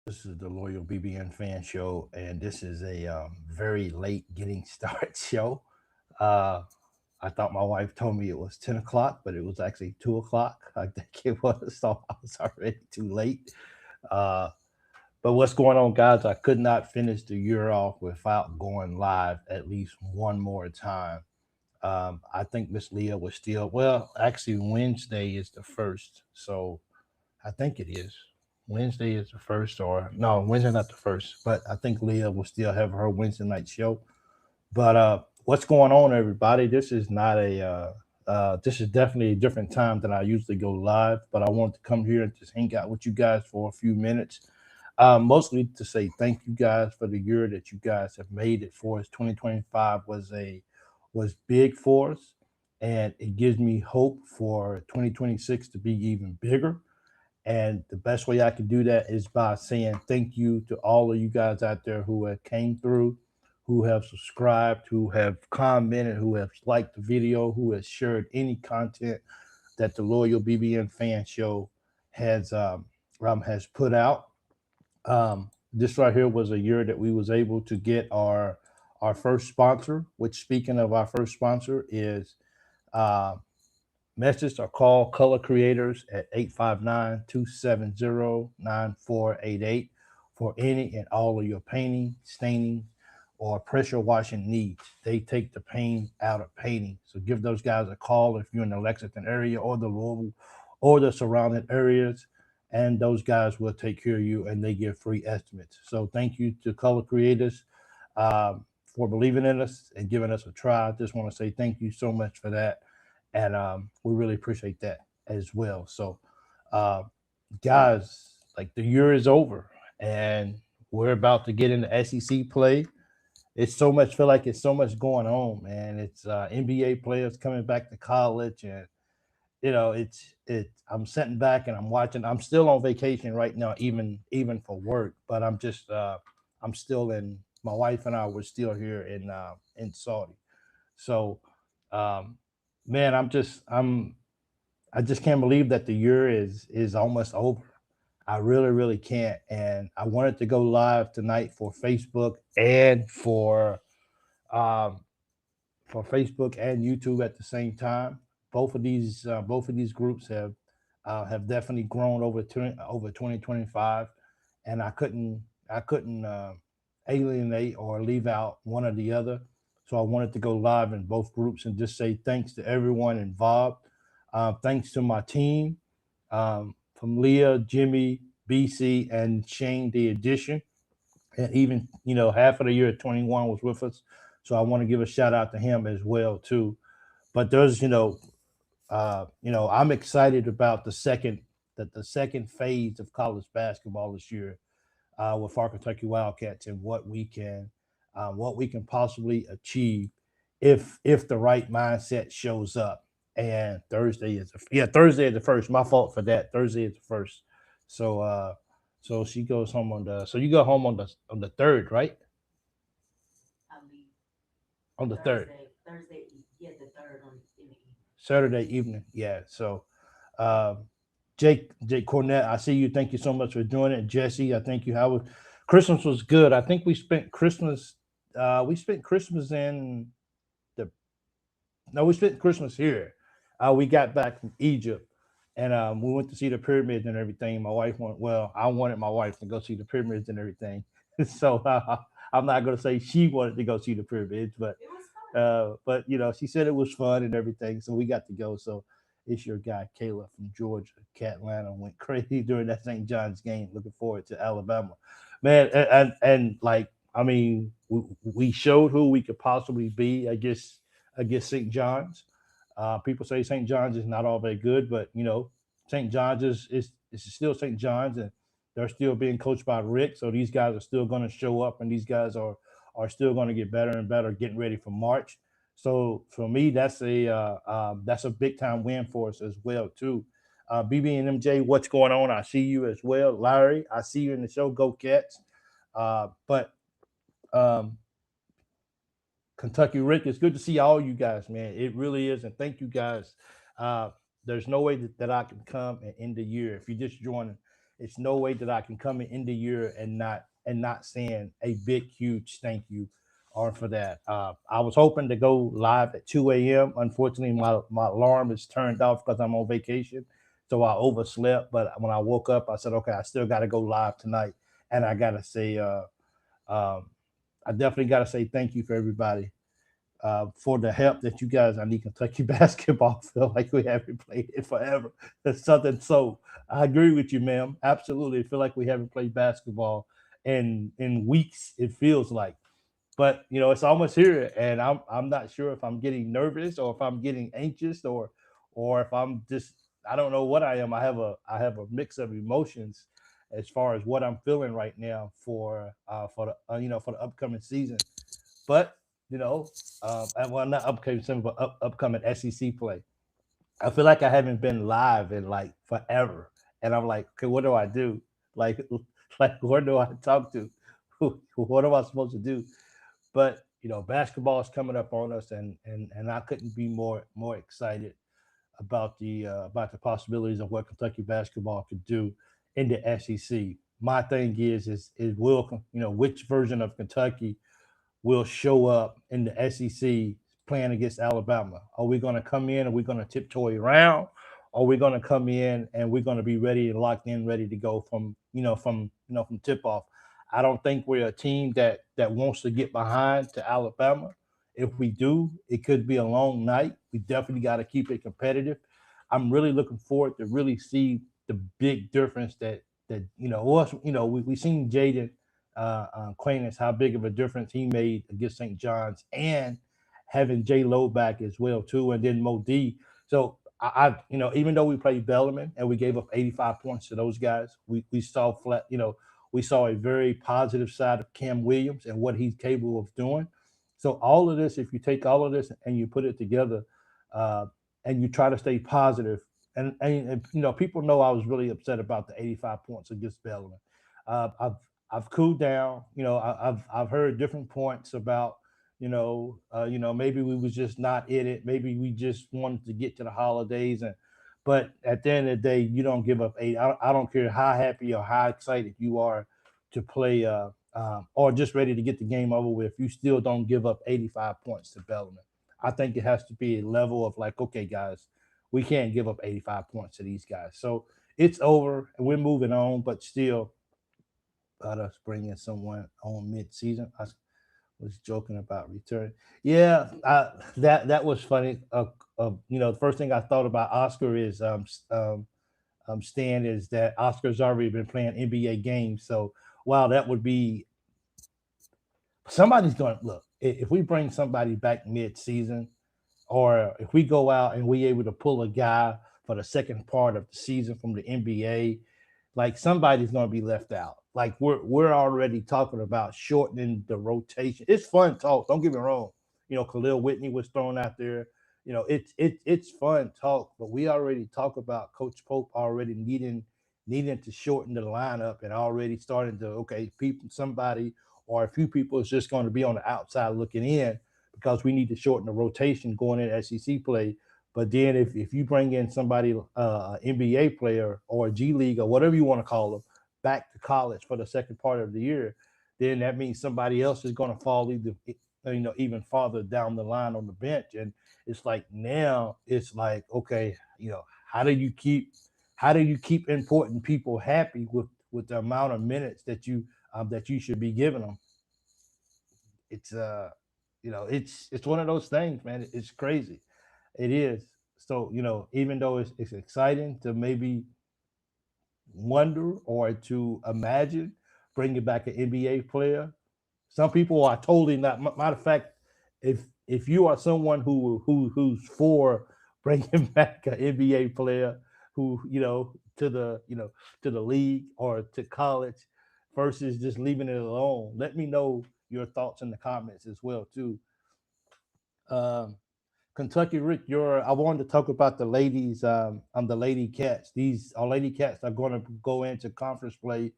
This is the Loyal BBN Fan Show, and this is a very late getting start show. Uh, I thought my wife told me it was 10 o'clock, but it was actually 2 o'clock. I think it was, so I was already too late. Uh, but what's going on, guys? I could not finish the year off without going live at least one more time. I think Miss Leah was still, well, actually, Wednesday is the first. So I think it is. Wednesday is the first, or no, Wednesday not the first, but I think Leah will still have her Wednesday night show. But what's going on, everybody? This is not a. This is definitely a different time than I usually go live, but I wanted to come here and just hang out with you guys for a few minutes. Mostly to say thank you guys for the year that you guys have made it for us. 2025 was big for us, and it gives me hope for 2026 to be even bigger. And the best way I can do that is by saying thank you to all of you guys out there who have came through, who have subscribed, who have commented, who have liked the video, who has shared any content that the Loyal BBN Fan Show has put out. This right here was a year that we was able to get our first sponsor. Which, speaking of our first sponsor, is uh, message or call color creators at 859-270-9488 for any and all of your painting, staining, or pressure washing needs. They take the pain out of painting. So give those guys a call if you're in the Lexington area or the Louisville or the surrounding areas. And those guys will take care of you and they give free estimates. So thank you to color creators for believing in us and giving us a try. I just want to say thank you so much for that, and we really appreciate that as well. So, uh, guys, like the year is over, and we're about to get into SEC play. It's so much feel like it's so much going on, man. It's NBA players coming back to college, and it's. I'm sitting back and I'm watching. I'm still on vacation right now, even for work, but I'm still in. My wife and I were still here in Saudi, so um, man, I just can't believe that the year is almost over. I really can't. And I wanted to go live tonight um for Facebook and YouTube at the same time. Both of these groups have definitely grown over 2025, and I couldn't alienate or leave out one or the other. So I wanted to go live in both groups and just say thanks to everyone involved. Thanks to my team, from Leah, Jimmy, BC, and Shane, the addition, and even half of the year 21 was with us. So I want to give a shout out to him as well too. But there's I'm excited about the second phase of college basketball this year with our Kentucky Wildcats and what we can possibly achieve if the right mindset shows up. And Thursday is the first. My fault for that. Thursday is the first. So she goes home so you go home on the third, right? I leave On the third. Yeah, the third in the evening. Saturday evening. Yeah. So um Jake Cornett, I see you. Thank you so much for joining. Jesse, I thank you. How was Christmas? Was good. I think we spent Christmas in the no, we spent Christmas here. We got back from Egypt, and we went to see the pyramids and everything. I wanted my wife to go see the pyramids and everything. So I'm not going to say she wanted to go see the pyramids, It was fun. but she said it was fun and everything, so we got to go. So it's your guy Kayla from Georgia. Catlanta went crazy during that St. John's game. Looking forward to Alabama, man. And like, I mean, we showed who we could possibly be. I guess against St. John's. People say St. John's is not all that good, but St. John's is still St. John's, and they're still being coached by Rick. So these guys are still going to show up, and these guys are still going to get better and better, getting ready for March. So for me, that's a big time win for us as well too. BB and MJ, what's going on? I see you as well, Larry. I see you in the show. Go Cats! But um, Kentucky Rick, it's good to see all you guys, man. It really is, and thank you guys. Uh, there's no way that I can come and end the year if you just joining. It's no way that I can come in the year and not saying a big, huge thank you or for that. I was hoping to go live at 2 a.m. Unfortunately, my alarm is turned off because I'm on vacation. So I overslept. But when I woke up, I said, okay, I still got to go live tonight. And I got to say, um, I definitely got to say thank you for everybody for the help that you guys. I need Kentucky basketball. Feel like we haven't played it forever. That's something. So I agree with you, ma'am. Absolutely, I feel like we haven't played basketball in weeks. It feels like, but it's almost here, and I'm not sure if I'm getting nervous or if I'm getting anxious or if I'm just I don't know what I am. I have a mix of emotions as far as what I'm feeling right now for the for the upcoming season. But you know, well, not upcoming season, but upcoming SEC play. I feel like I haven't been live in like forever, and I'm like, okay, what do I do? Like, like where do I talk to? What am I supposed to do? But basketball is coming up on us, and I couldn't be more excited about the possibilities of what Kentucky basketball could do in the SEC. My thing is will which version of Kentucky will show up in the SEC playing against Alabama? Are we going to come in? Are we going to tiptoe around? Are we going to come in and we're going to be ready and locked in, ready to go from tip off? I don't think we're a team that wants to get behind to Alabama. If we do, it could be a long night. We definitely got to keep it competitive. I'm really looking forward to really see the big difference that us. We seen Jaden Quainus, how big of a difference he made against St. John's, and having J Lo back as well too, and then Mo D. So even though we played Bellarmine and we gave up 85 points to those guys, we saw flat. We saw a very positive side of Cam Williams and what he's capable of doing. So all of this, if you take all of this and you put it together, uh, and you try to stay positive, and people know I was really upset about the 85 points against Bellarmine. I've cooled down. I've heard different points about maybe we was just not in it. Maybe we just wanted to get to the holidays, but at the end of the day, you don't give up eight. I don't care how happy or how excited you are to play, or just ready to get the game over with. You still don't give up 85 points to Bellarmine. I think it has to be a level of like, okay, guys, we can't give up 85 points to these guys. So it's over and we're moving on, but still about us bringing someone on mid-season. I was joking about return. Yeah, that was funny. The first thing I thought about Oscar is Stan is that Oscar's already been playing NBA games. So wow, that would be somebody's going to look. If we bring somebody back mid-season, or if we go out and we able to pull a guy for the second part of the season from the NBA, like somebody's going to be left out. Like we're already talking about shortening the rotation. It's fun talk. Don't get me wrong. Khalil Whitney was thrown out there. It's fun talk, but we already talk about Coach Pope already needing to shorten the lineup and already starting to people somebody or a few people is just going to be on the outside looking in because we need to shorten the rotation going in SEC play. But then if you bring in somebody, NBA player or a G League or whatever you want to call them, back to college for the second part of the year, then that means somebody else is going to fall even farther down the line on the bench. And it's like now it's like okay, how do you keep how do you keep important people happy with the amount of minutes that you should be giving them? It's it's one of those things, man. It's crazy. It is. So, even though it's exciting to maybe wonder or to imagine bringing back an NBA player, some people are totally not. Matter of fact, if you are someone who's for bringing back an NBA player who to the league or to college versus just leaving it alone, let me know your thoughts in the comments as well too. Um, Kentucky Rick, I wanted to talk about the ladies. The Lady Cats. These our Lady Cats are going to go into conference play,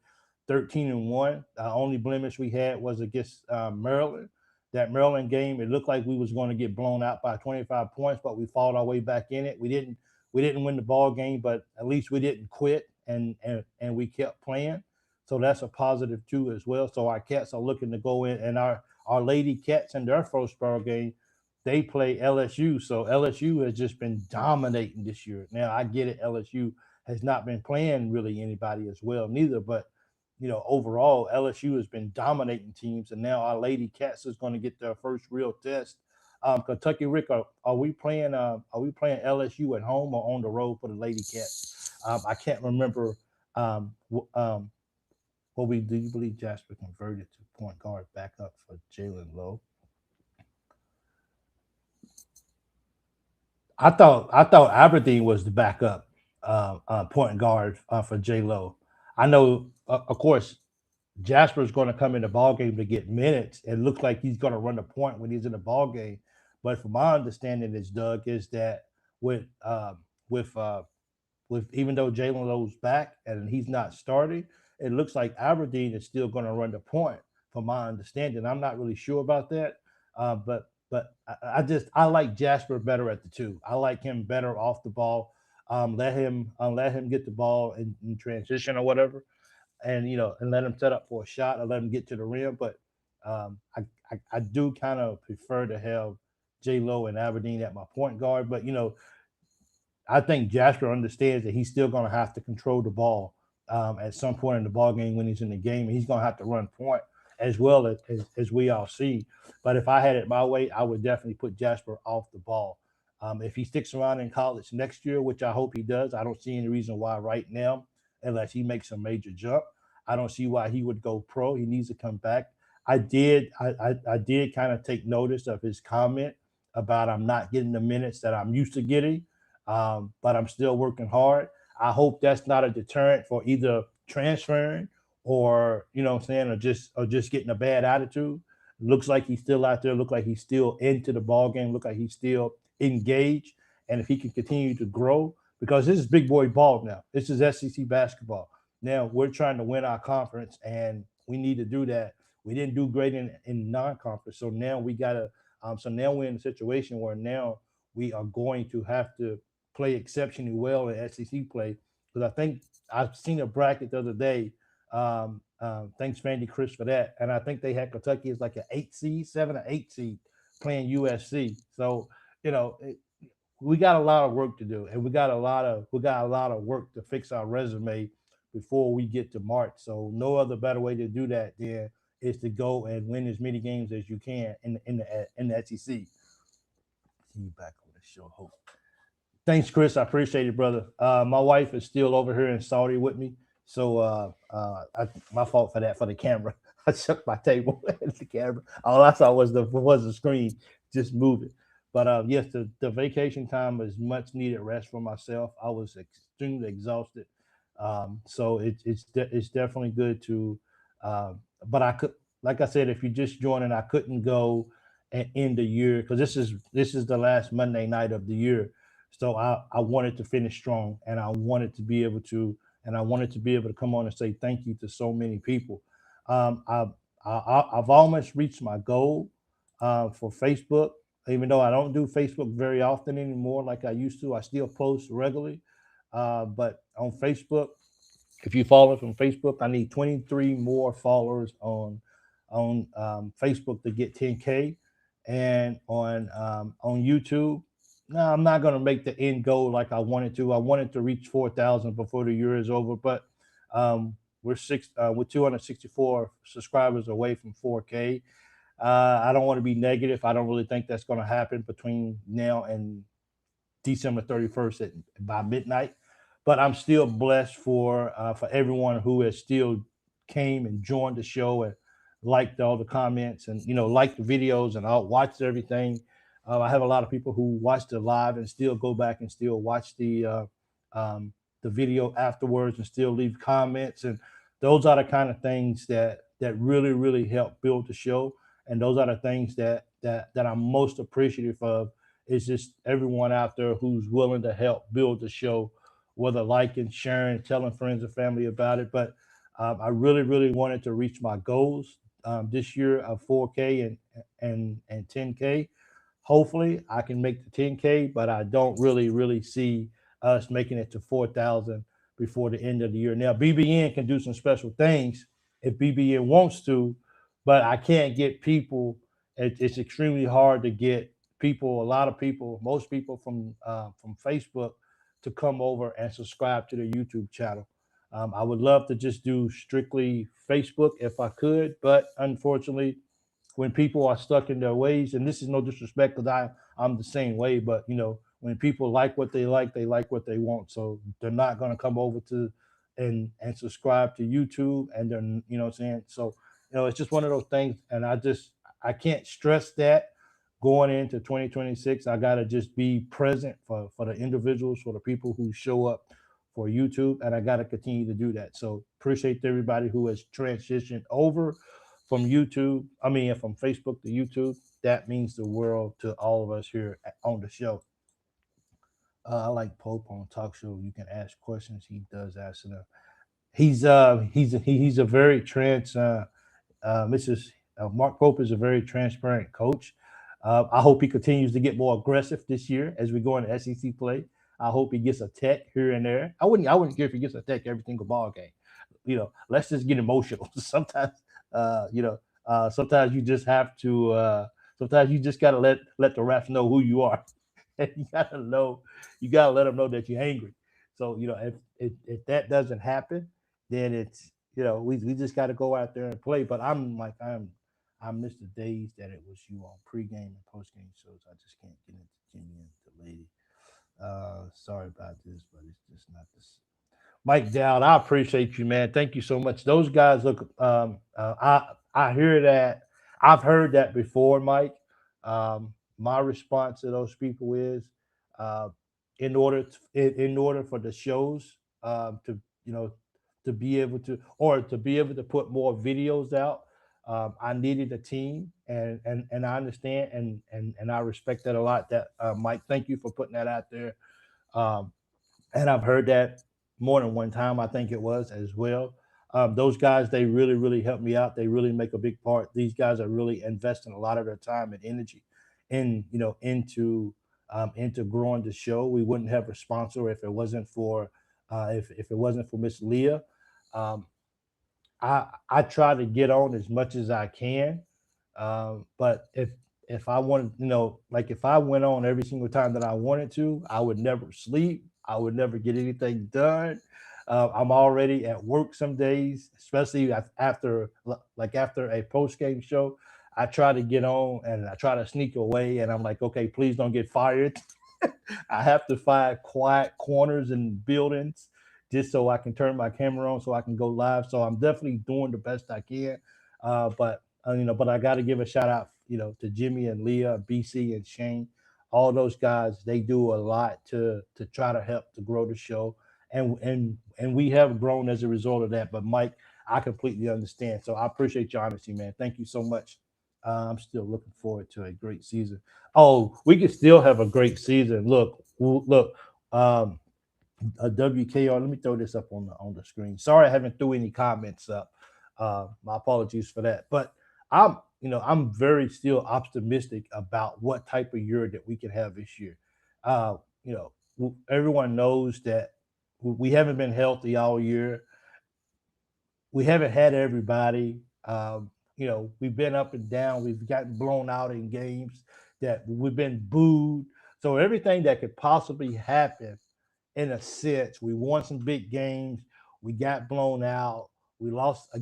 13-1. The only blemish we had was against Maryland. That Maryland game, it looked like we was going to get blown out by 25 points, but we fought our way back in it. We didn't win the ball game, but at least we didn't quit. and we kept playing. So that's a positive too as well. So our Cats are looking to go in, and our Lady Cats in their first ball game, they play LSU. So LSU has just been dominating this year. Now I get it, LSU has not been playing really anybody as well neither, but overall LSU has been dominating teams, and now our Lady Cats is going to get their first real test. Kentucky Rick, are we playing LSU at home or on the road for the Lady Cats? I can't remember. What we do you believe Jasper converted to point guard backup for Jalen Lowe? I thought Aberdeen was the backup point guard for J Lo. I know, of course, Jasper's going to come in the ball game to get minutes. It looks like he's going to run the point when he's in the ball game. But from my understanding, is Doug is that with with even though Jalen Lowe's back and he's not starting, it looks like Aberdeen is still going to run the point. From my understanding, I'm not really sure about that, but I like Jasper better at the two. I like him better off the ball. Let him get the ball in transition or whatever, and let him set up for a shot or let him get to the rim. But I do kind of prefer to have J Lo and Aberdeen at my point guard. But I think Jasper understands that he's still going to have to control the ball at some point in the ball game when he's in the game, and he's going to have to run point as well as we all see. But if I had it my way, I would definitely put Jasper off the ball. If he sticks around in college next year, which I hope he does, I don't see any reason why right now, unless he makes a major jump. I don't see why he would go pro. He needs to come back. I did kind of take notice of his comment about I'm not getting the minutes that I'm used to getting, but I'm still working hard. I hope that's not a deterrent for either transferring or what I'm saying, or just getting a bad attitude. Looks like he's still out there. Look like he's still into the ball game. Look like he's still engaged. And if he can continue to grow, because this is big boy ball now. This is SEC basketball. Now we're trying to win our conference, and we need to do that. We didn't do great in non-conference, so now we gotta. So now we're in a situation where now we are going to have to play exceptionally well in SEC play. Because I think I've seen a bracket the other day. Thanks, Randy Chris, for that. And I think they had Kentucky as like an 8 seed, 7 or 8 seed playing USC. So you know, it, we got a lot of work to do, and we got a lot of work to fix our resume before we get to March. So no other better way to do that than is to go and win as many games as you can in the SEC. See you back on the show, hope. Thanks, Chris. I appreciate it, brother. My wife is still over here in Saudi with me, so my fault for that for the camera. I shook my table at the camera. All I saw was the screen just moving. But yes, the vacation time was much needed rest for myself. I was extremely exhausted, so it's definitely good to. But I could, like I said, if you just joining, I couldn't go and end the year because this is the last Monday night of the year. So I wanted to finish strong, and I wanted to be able to come on and say thank you to so many people. Um, I've I've almost reached my goal for Facebook, even though I don't do Facebook very often anymore like I used to. I still post regularly, but on Facebook, if you follow from Facebook, I need 23 more followers on Facebook to get 10K, and on YouTube. No, I'm not going to make the end goal like I wanted to. I wanted to reach 4,000 before the year is over, but we're 264 subscribers away from 4K. I don't want to be negative. I don't really think that's going to happen between now and December 31st by midnight. But I'm still blessed for everyone who has still came and joined the show and liked all the comments and liked the videos and all watched everything. I have a lot of people who watch the live and still go back and still watch um, the video afterwards and still leave comments, and those are the kind of things that really help build the show, and those are the things that I'm most appreciative of. It's just everyone out there who's willing to help build the show, whether liking, sharing, telling friends and family about it. But I really wanted to reach my goals this year of 4K and 10K. Hopefully, I can make the 10K, but I don't really see us making it to 4,000 before the end of the year. Now, BBN can do some special things if BBN wants to, but I can't get people. It's extremely hard to get people, a lot of people, most people from Facebook to come over and subscribe to the YouTube channel. I would love to just do strictly Facebook if I could, but unfortunately, when people are stuck in their ways, and this is no disrespect because I'm the same way, but when people like what they like what they want, so they're not going to come over to and subscribe to YouTube, and then what I'm saying. So it's just one of those things, and I can't stress that going into 2026. I got to just be present for the individuals, for the people who show up for YouTube, and I got to continue to do that. So appreciate everybody who has transitioned over from YouTube. I mean, from Facebook to YouTube. That means the world to all of us here on the show. I like Pope on talk show. You can ask questions. He does answer them. He's a very Mrs. Mark Pope is a very transparent coach. I hope he continues to get more aggressive this year as we go into SEC play. I hope he gets a tech here and there. I wouldn't care if he gets a tech every single ball game. Let's just get emotional. Sometimes you just have to. Sometimes you just gotta let the refs know who you are, and you gotta let them know that you're angry. So if that doesn't happen, then it's we just got to go out there and play. But I miss the days that it was you on pregame and postgame shows. I just can't get into Jimmy and the lady. Sorry about this, but it's just not this. Mike Dowd, I appreciate you, man. Thank you so much. Those guys look. I hear that. I've heard that before, Mike. My response to those people is, uh, in order for the shows to to be able to put more videos out. I needed a team, and I understand and I respect that a lot. That Mike, thank you for putting that out there. Um, and I've heard that more than one time. I think it was as well. Those guys, they really, really help me out. They really make a big part. These guys are really investing a lot of their time and energy into growing the show. We wouldn't have a sponsor if it wasn't for if it wasn't for Miss Leah. Um, I try to get on as much as I can, but if I wanted, like if I went on every single time that I wanted to, I would never sleep. I would never get anything done. I'm already at work some days, especially after a post game show. I try to get on and I try to sneak away, and I'm like, okay, please don't get fired. I have to find quiet corners and buildings just so I can turn my camera on so I can go live. So I'm definitely doing the best I can. But I got to give a shout out, to Jimmy and Leah, BC and Shane. All those guys, they do a lot to try to help to grow the show, and we have grown as a result of that. But Mike, I completely understand. So I appreciate your honesty, man. Thank you so much. I'm still looking forward to a great season. Oh, we can still have a great season. Look. WKR. Let me throw this up on the screen. Sorry, I haven't threw any comments up. My apologies for that. But I'm very still optimistic about what type of year that we can have this year. Everyone knows that we haven't been healthy all year. We haven't had everybody. We've been up and down. We've gotten blown out in games that we've been booed. So everything that could possibly happen, in a sense, we won some big games. We got blown out. We lost a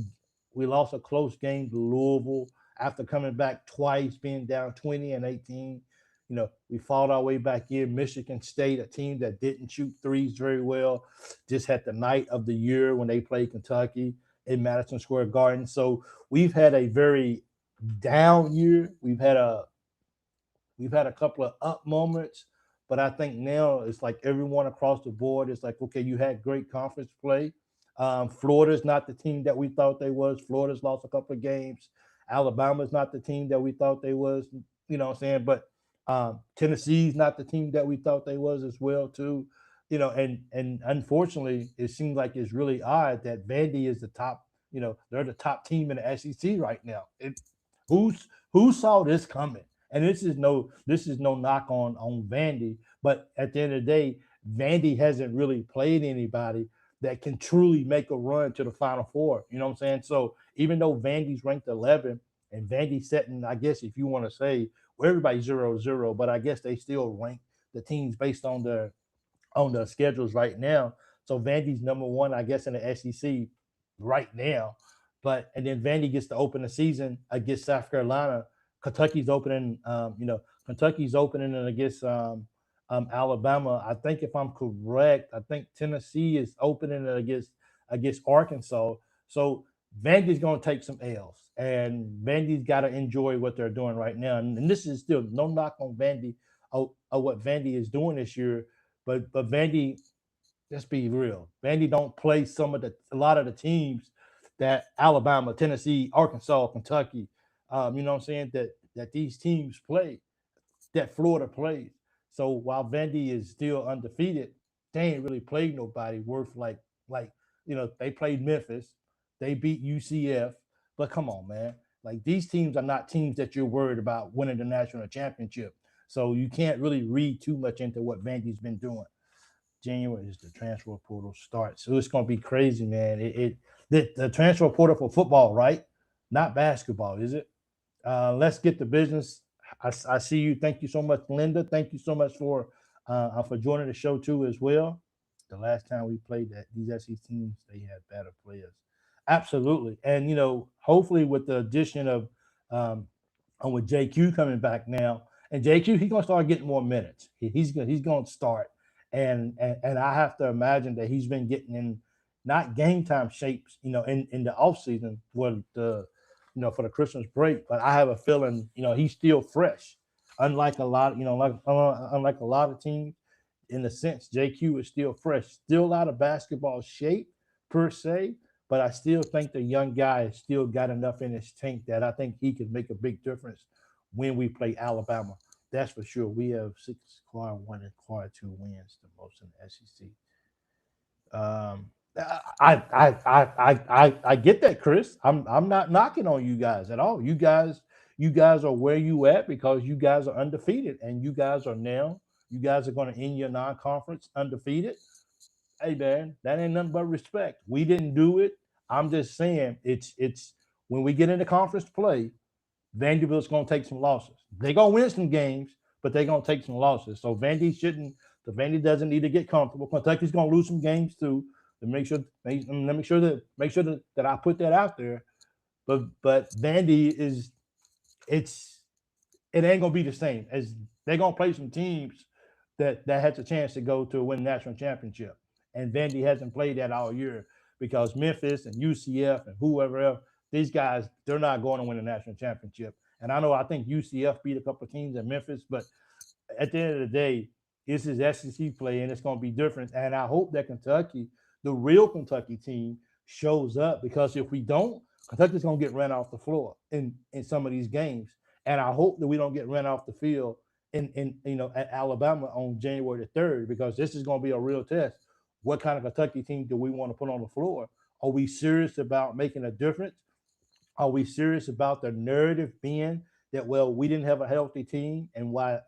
we lost a close game to Louisville after coming back twice, being down 20 and 18. We fought our way back in. Michigan State, a team that didn't shoot threes very well, just had the night of the year when they played Kentucky in Madison Square Garden. So we've had a very down year. We've had a couple of up moments, but I think now it's like everyone across the board is like, okay, you had great conference play. Florida's not the team that we thought they was. Florida's lost a couple of games. Alabama's not the team that we thought they was. You know what I'm saying? But Tennessee's not the team that we thought they was as well too. And unfortunately, it seems like it's really odd that Vandy is the top. They're the top team in the SEC right now. Who saw this coming? And this is no knock on Vandy, but at the end of the day, Vandy hasn't really played anybody that can truly make a run to the Final Four. You know what I'm saying? So even though Vandy's ranked 11 and Vandy's setting, I guess if you want to say, well, everybody's 0-0, but I guess they still rank the teams based on the schedules right now. So Vandy's number one, I guess, in the SEC right now. But and then Vandy gets to open the season against South Carolina. Kentucky's opening, Kentucky's opening and against Alabama. I think if I'm correct, I think Tennessee is opening it against Arkansas. So Vandy's going to take some L's, and Vandy's got to enjoy what they're doing right now. And this is still no knock on Vandy or what Vandy is doing this year, but Vandy, let's be real. Vandy don't play a lot of the teams that Alabama, Tennessee, Arkansas, Kentucky, you know what I'm saying, that these teams play, that Florida plays. So while Vandy is still undefeated, they ain't really played nobody worth like they played Memphis, they beat UCF, but come on, man. Like these teams are not teams that you're worried about winning the national championship. So you can't really read too much into what Vandy's been doing. January is the transfer portal starts. So it's gonna be crazy, man. The transfer portal for football, right? Not basketball, is it? Let's get to business. I see you. Thank you so much, Linda. Thank you so much for joining the show too as well. The last time we played these SEC teams, they had better players. Absolutely, and hopefully with the addition um, with JQ coming back now, and JQ he's gonna start getting more minutes. He's gonna start, and I have to imagine that he's been getting in not game time shapes, in the off season for the Christmas break. But I have a feeling, he's still fresh, unlike a lot, unlike a lot of teams. In the sense, JQ is still fresh, still out of basketball shape per se, but I still think the young guy has still got enough in his tank that I think he could make a big difference when we play Alabama. That's for sure. We have 6 quad 1 and quad 2 wins, the most in the SEC. I get that, Chris. I'm not knocking on you guys at all. You guys are where you at because you guys are undefeated, and you guys are going to end your non-conference undefeated. Hey man, that ain't nothing but respect. We didn't do it. I'm just saying it's when we get into conference play, Vanderbilt's going to take some losses. They're going to win some games, but they're going to take some losses. So Vandy shouldn't. The Vandy doesn't need to get comfortable. Kentucky's going to lose some games too. To make sure that I put that out there. But Vandy is it's it ain't gonna be the same as they're gonna play some teams that has a chance to go to win national championship. And Vandy hasn't played that all year because Memphis and UCF and whoever else, these guys, they're not going to win a national championship. And I think UCF beat a couple of teams in Memphis, but at the end of the day, this is SEC play and it's going to be different. And I hope that Kentucky, the real Kentucky team, shows up because if we don't, Kentucky's going to get ran off the floor in some of these games. And I hope that we don't get ran off the field in at Alabama on January the 3rd because this is going to be a real test. What kind of Kentucky team do we want to put on the floor? Are we serious about making a difference? Are we serious about the narrative being that we didn't have a healthy team and why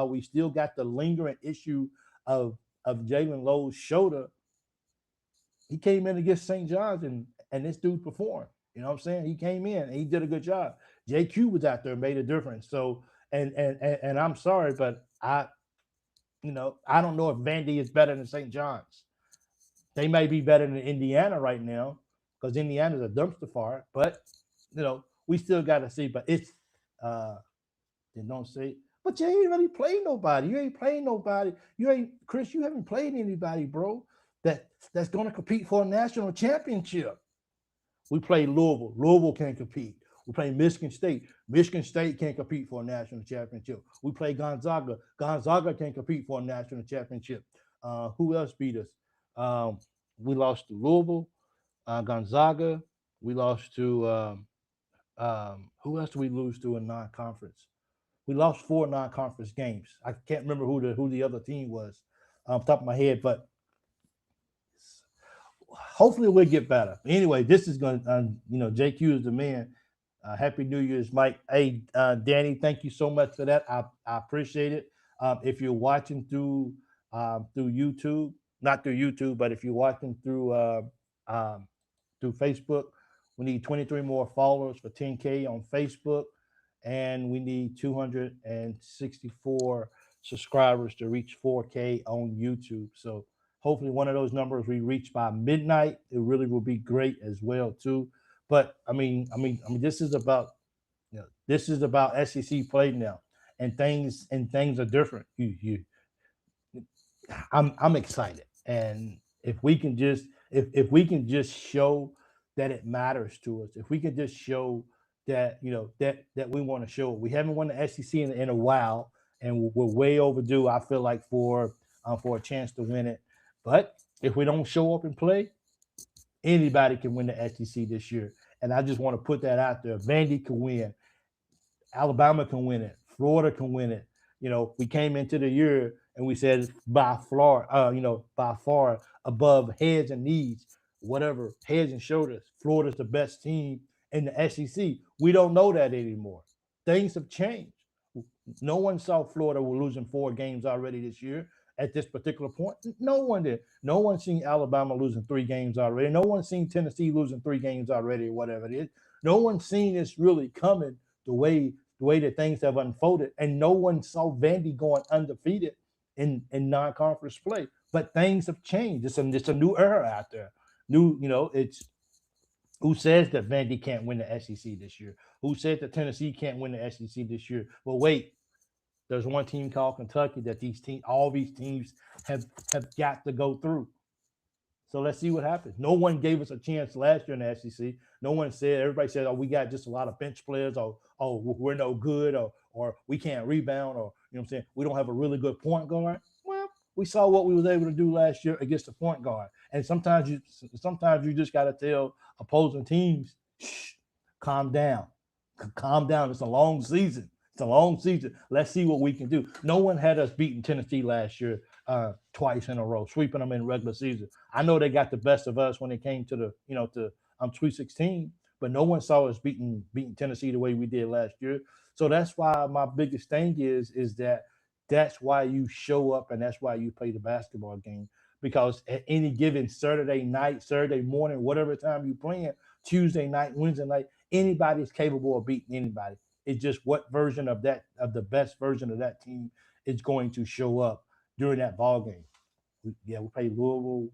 we still got the lingering issue of Jalen Lowe's shoulder? He came in against St. John's and this dude performed. You know what I'm saying? He came in and he did a good job. JQ was out there and made a difference. So and I'm sorry, but I don't know if Vandy is better than St. John's. They may be better than Indiana right now because Indiana's a dumpster fire, but we still got to see. But it's they don't say. But you ain't really played nobody. You ain't playing nobody. You ain't Chris. You haven't played anybody, bro. That's going to compete for a national championship. We play Louisville. Louisville can't compete. We play Michigan State. Michigan State can't compete for a national championship. We play Gonzaga. Gonzaga can't compete for a national championship. Who else beat us? We lost to Louisville, Gonzaga. We lost to who else did we lose to in non-conference? We lost 4 non-conference games. I can't remember who the other team was off the top of my head, but hopefully we'll get better. Anyway, this is going to, JQ is the man. Happy New Year's, Mike. Hey, Danny, thank you so much for that. I appreciate it. If you're watching through YouTube, not through YouTube, but if you're watching um, through Facebook, we need 23 more followers for 10K on Facebook, and we need 264 subscribers to reach 4K on YouTube. So hopefully one of those numbers we reach by midnight. It really will be great as well too. But this is about, this is about SEC play now, and things are different. I'm excited, and if we can just show that it matters to us, if we can just show that that we want to show it. We haven't won the SEC in a while, and we're way overdue. I feel like for a chance to win it, but if we don't show up and play, anybody can win the SEC this year. And I just want to put that out there. Vandy can win. Alabama can win it. Florida can win it. We came into the year and we said by far, by far above heads and knees, whatever, heads and shoulders. Florida's the best team in the SEC. We don't know that anymore. Things have changed. No one saw Florida were losing 4 games already this year at this particular point. No one did. No one seen Alabama losing 3 games already. No one seen Tennessee losing 3 games already, or whatever it is. No one seen this really coming the way that things have unfolded, and no one saw Vandy going undefeated in non-conference play. But things have changed. It's a new era out there. It's who says that Vandy can't win the SEC this year? Who said that Tennessee can't win the SEC this year? Well, wait, there's one team called Kentucky that all these teams have got to go through. So let's see what happens. No one gave us a chance last year in the SEC. No one said. Everybody said, "Oh, we got just a lot of bench players," or "Oh, we're no good," or "We can't rebound," or what I'm saying, "We don't have a really good point guard." Well, we saw what we was able to do last year against the point guard. And sometimes you just got to tell opposing teams, "Shh, calm down, calm down. It's a long season. It's a long season. Let's see what we can do." No one had us beating Tennessee last year twice in a row, sweeping them in regular season. I know they got the best of us when it came to to Sweet 16, but no one saw us beating Tennessee the way we did last year. So that's why my biggest thing is that that's why you show up and that's why you play the basketball game, because at any given Saturday night, Saturday morning, whatever time you're playing, Tuesday night, Wednesday night, anybody's capable of beating anybody. It's just what version of the best version of that team is going to show up during that ball game. We played Louisville,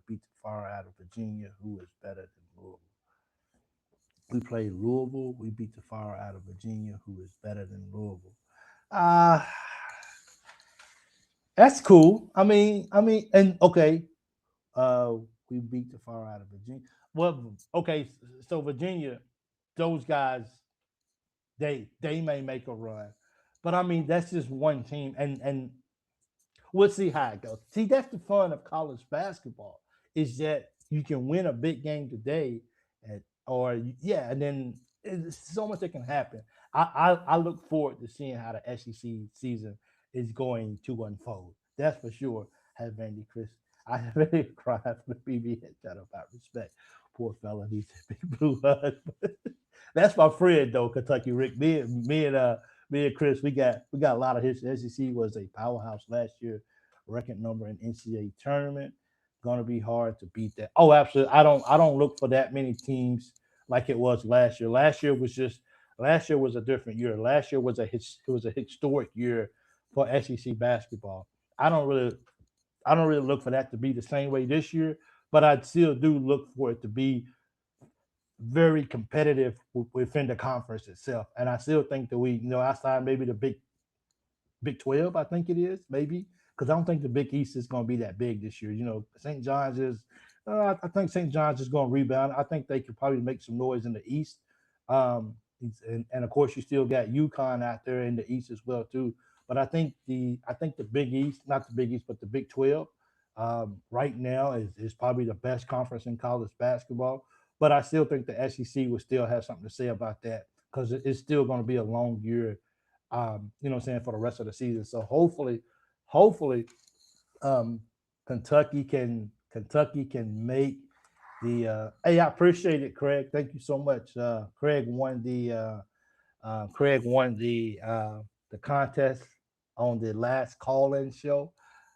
beat the far out of Virginia, who is better than Louisville. We played Louisville. We beat the far out of Virginia, who is better than Louisville. Uh that's cool. And okay, uh, we beat the far out of Virginia. Well, okay, so Virginia, those guys, they may make a run, but that's just one team, and we'll see how it goes. See, that's the fun of college basketball, is that you can win a big game today, and then so much that can happen. I look forward to seeing how the SEC season is going to unfold. That's for sure. Have Vandy Chris. I really cried for the BBN shout about respect. Poor fella needs a big blue hug. That's my friend though, Kentucky Rick. Me and Chris, we got a lot of history. SEC was a powerhouse last year, record number in NCAA tournament. Gonna be hard to beat that. Oh, absolutely. I don't look for that many teams like it was last year. Last year was a different year. Last year was it was a historic year for SEC basketball. I don't really I don't really look for that to be the same way this year, but I still do look for it to be very competitive within the conference itself. And I still think that outside maybe the Big 12, I think it is, maybe, because I don't think the Big East is going to be that big this year. St. John's is, I think St. John's is going to rebound. I think they could probably make some noise in the East. Um, and of course, you still got UConn out there in the East as well too. But I think the Big East, not the Big East, but the Big 12, right now is probably the best conference in college basketball. But I still think the SEC will still have something to say about that, because it's still going to be a long year, what I'm saying, for the rest of the season. So hopefully, um, Kentucky can make the. Hey, I appreciate it, Craig. Thank you so much. Craig won the contest on the last call-in show.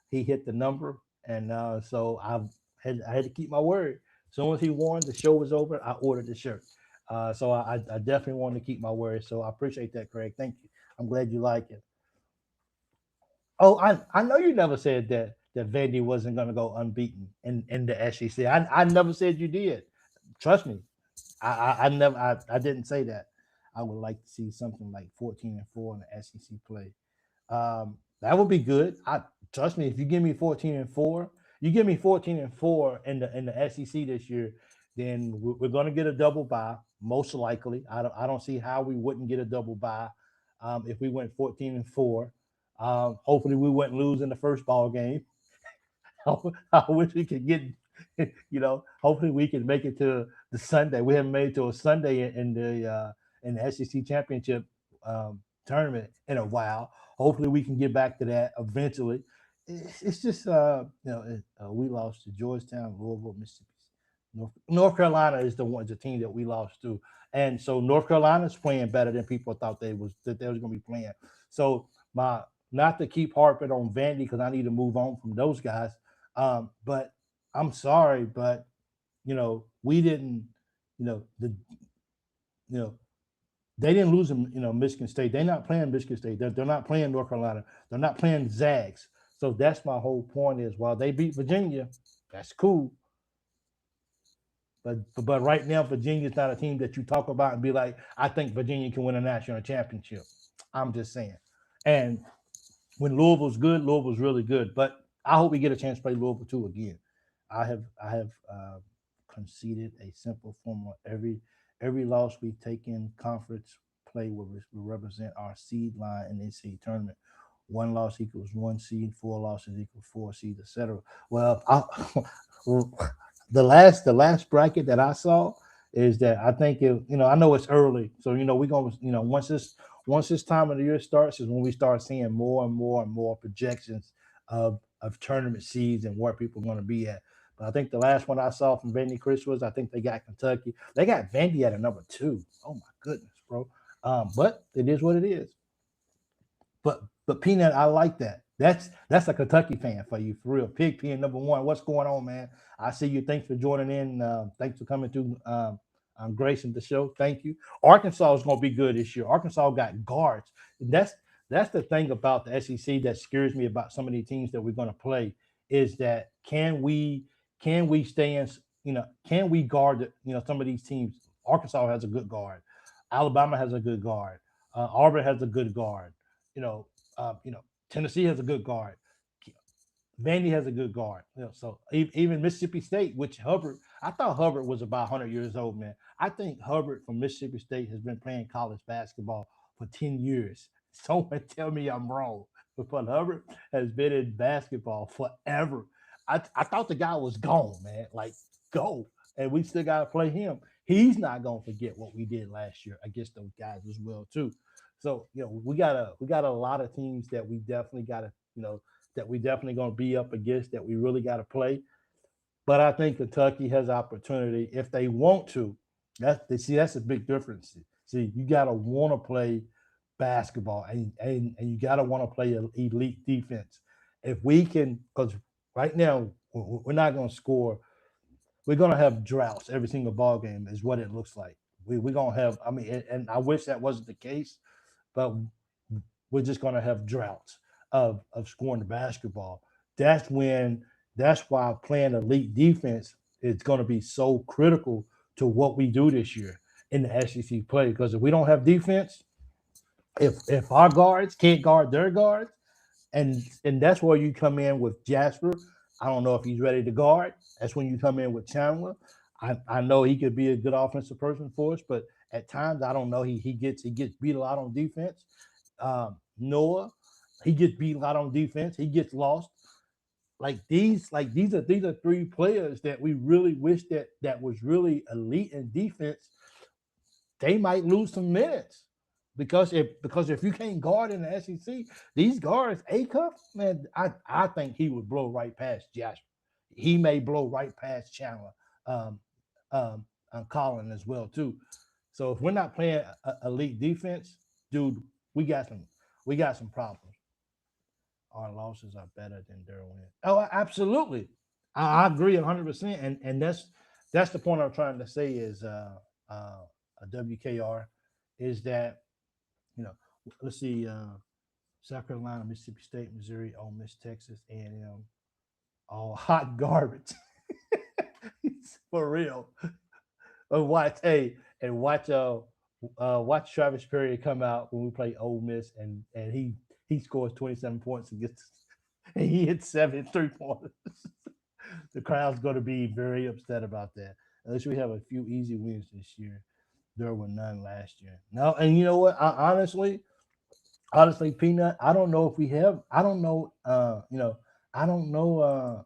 He hit the number, and so I had to keep my word. As soon as he won, the show was over. I ordered the shirt. So I definitely wanted to keep my word. So I appreciate that, Craig. Thank you. I'm glad you like it. Oh, I know you never said that Vandy wasn't going to go unbeaten in the SEC. I never said you did. Trust me. I never I didn't say that. I would like to see something like 14-4 in the SEC play. That would be good. I trust me. If you give me 14-4, you give me 14-4 in the SEC this year, then we're going to get a double bye most likely. I don't see how we wouldn't get a double bye if we went 14-4. Hopefully, we wouldn't lose in the first ball game. I wish we could get, hopefully we can make it to the Sunday. We haven't made it to a Sunday in the SEC championship tournament in a while. Hopefully we can get back to that eventually. It's just we lost to Georgetown, Louisville, Mississippi. North Carolina is the team that we lost to, and so North Carolina's playing better than people thought they was going to be playing. So my not to keep harping on Vandy because I need to move on from those guys. But I'm sorry, but we didn't, the you know they didn't lose them. Michigan State. They're not playing Michigan State. They're not playing North Carolina. They're not playing Zags. So that's my whole point is while they beat Virginia, that's cool. But right now, Virginia's not a team that you talk about and be like, I think Virginia can win a national championship. I'm just saying. And when Louisville's good, Louisville's really good. But I hope we get a chance to play Louisville too again. I have conceded a simple formula. Every loss we take in conference play will represent our seed line in the NCAA tournament. One loss equals one seed, four losses equal four seeds, etc. Well, the last bracket that I saw is that I think I know it's early, so we're gonna once this time of the year starts is when we start seeing more and more and more projections of tournament seeds and where people are going to be at. But I think the last one I saw from Vandy Chris was I think they got Kentucky. They got Vandy at a number two. Oh my goodness, bro. But it is what it is. But Peanut, I like that. That's a Kentucky fan for you, for real. Pigpen number one. What's going on, man? I see you. Thanks for joining in. Thanks for coming through. Gracing the show. Thank you. Arkansas is going to be good this year. Arkansas got guards. That's the thing about the SEC that scares me about some of the teams that we're going to play is that can we stay in can we guard some of these teams? Arkansas has a good guard. Alabama has a good guard. Auburn has a good guard. You know, Tennessee has a good guard. Vandy has a good guard. So even Mississippi State, which Hubbard, I thought Hubbard was about 100 years old, man. I think Hubbard from Mississippi State has been playing college basketball for 10 years. Someone tell me I'm wrong. But Hubbard has been in basketball forever. I thought the guy was gone, man. Like, go. And we still got to play him. He's not going to forget what we did last year against those guys as well, too. So, we got a lot of teams that we definitely got to, that we definitely going to be up against that we really got to play. But I think Kentucky has opportunity if they want to. That's a big difference. See, you got to want to play basketball and you got to want to play an elite defense. If we can, because right now we're not going to score. We're going to have droughts every single ball game. Is what it looks like. We're going to have. I mean, and I wish that wasn't the case, but we're just going to have droughts of scoring the basketball. That's when that's why playing elite defense is going to be so critical to what we do this year in the SEC play. Because if we don't have defense, if our guards can't guard their guards, and that's where you come in with Jasper. I don't know if he's ready to guard. That's when you come in with Chandler. I know he could be a good offensive person for us, but at times I don't know. He gets beat a lot on defense. Noah, he gets beat a lot on defense. He gets lost. These are three players that we really wish that was really elite in defense. They might lose some minutes because if you can't guard in the SEC, these guards, A Cup, man, I think he would blow right past Jasper. He may blow right past Chandler, um, Colin as well too. So if we're not playing elite defense, dude, we got some we got some problems. our losses are better than their wins. Oh, absolutely. I agree 100%. And that's the point I'm trying to say is uh, a WKR is that, you know, let's see, South Carolina, Mississippi State, Missouri, Ole Miss, Texas, A&M, all hot garbage. For real. Watch, hey, and watch Travis Perry come out when we play Ole Miss, and he scores 27 points and gets and he hits 73 points. The crowd's going to be very upset about that. Unless we have a few easy wins this year, there were none last year. No, and you know what? Honestly, Peanut, I don't know if we have. I don't know. I don't know.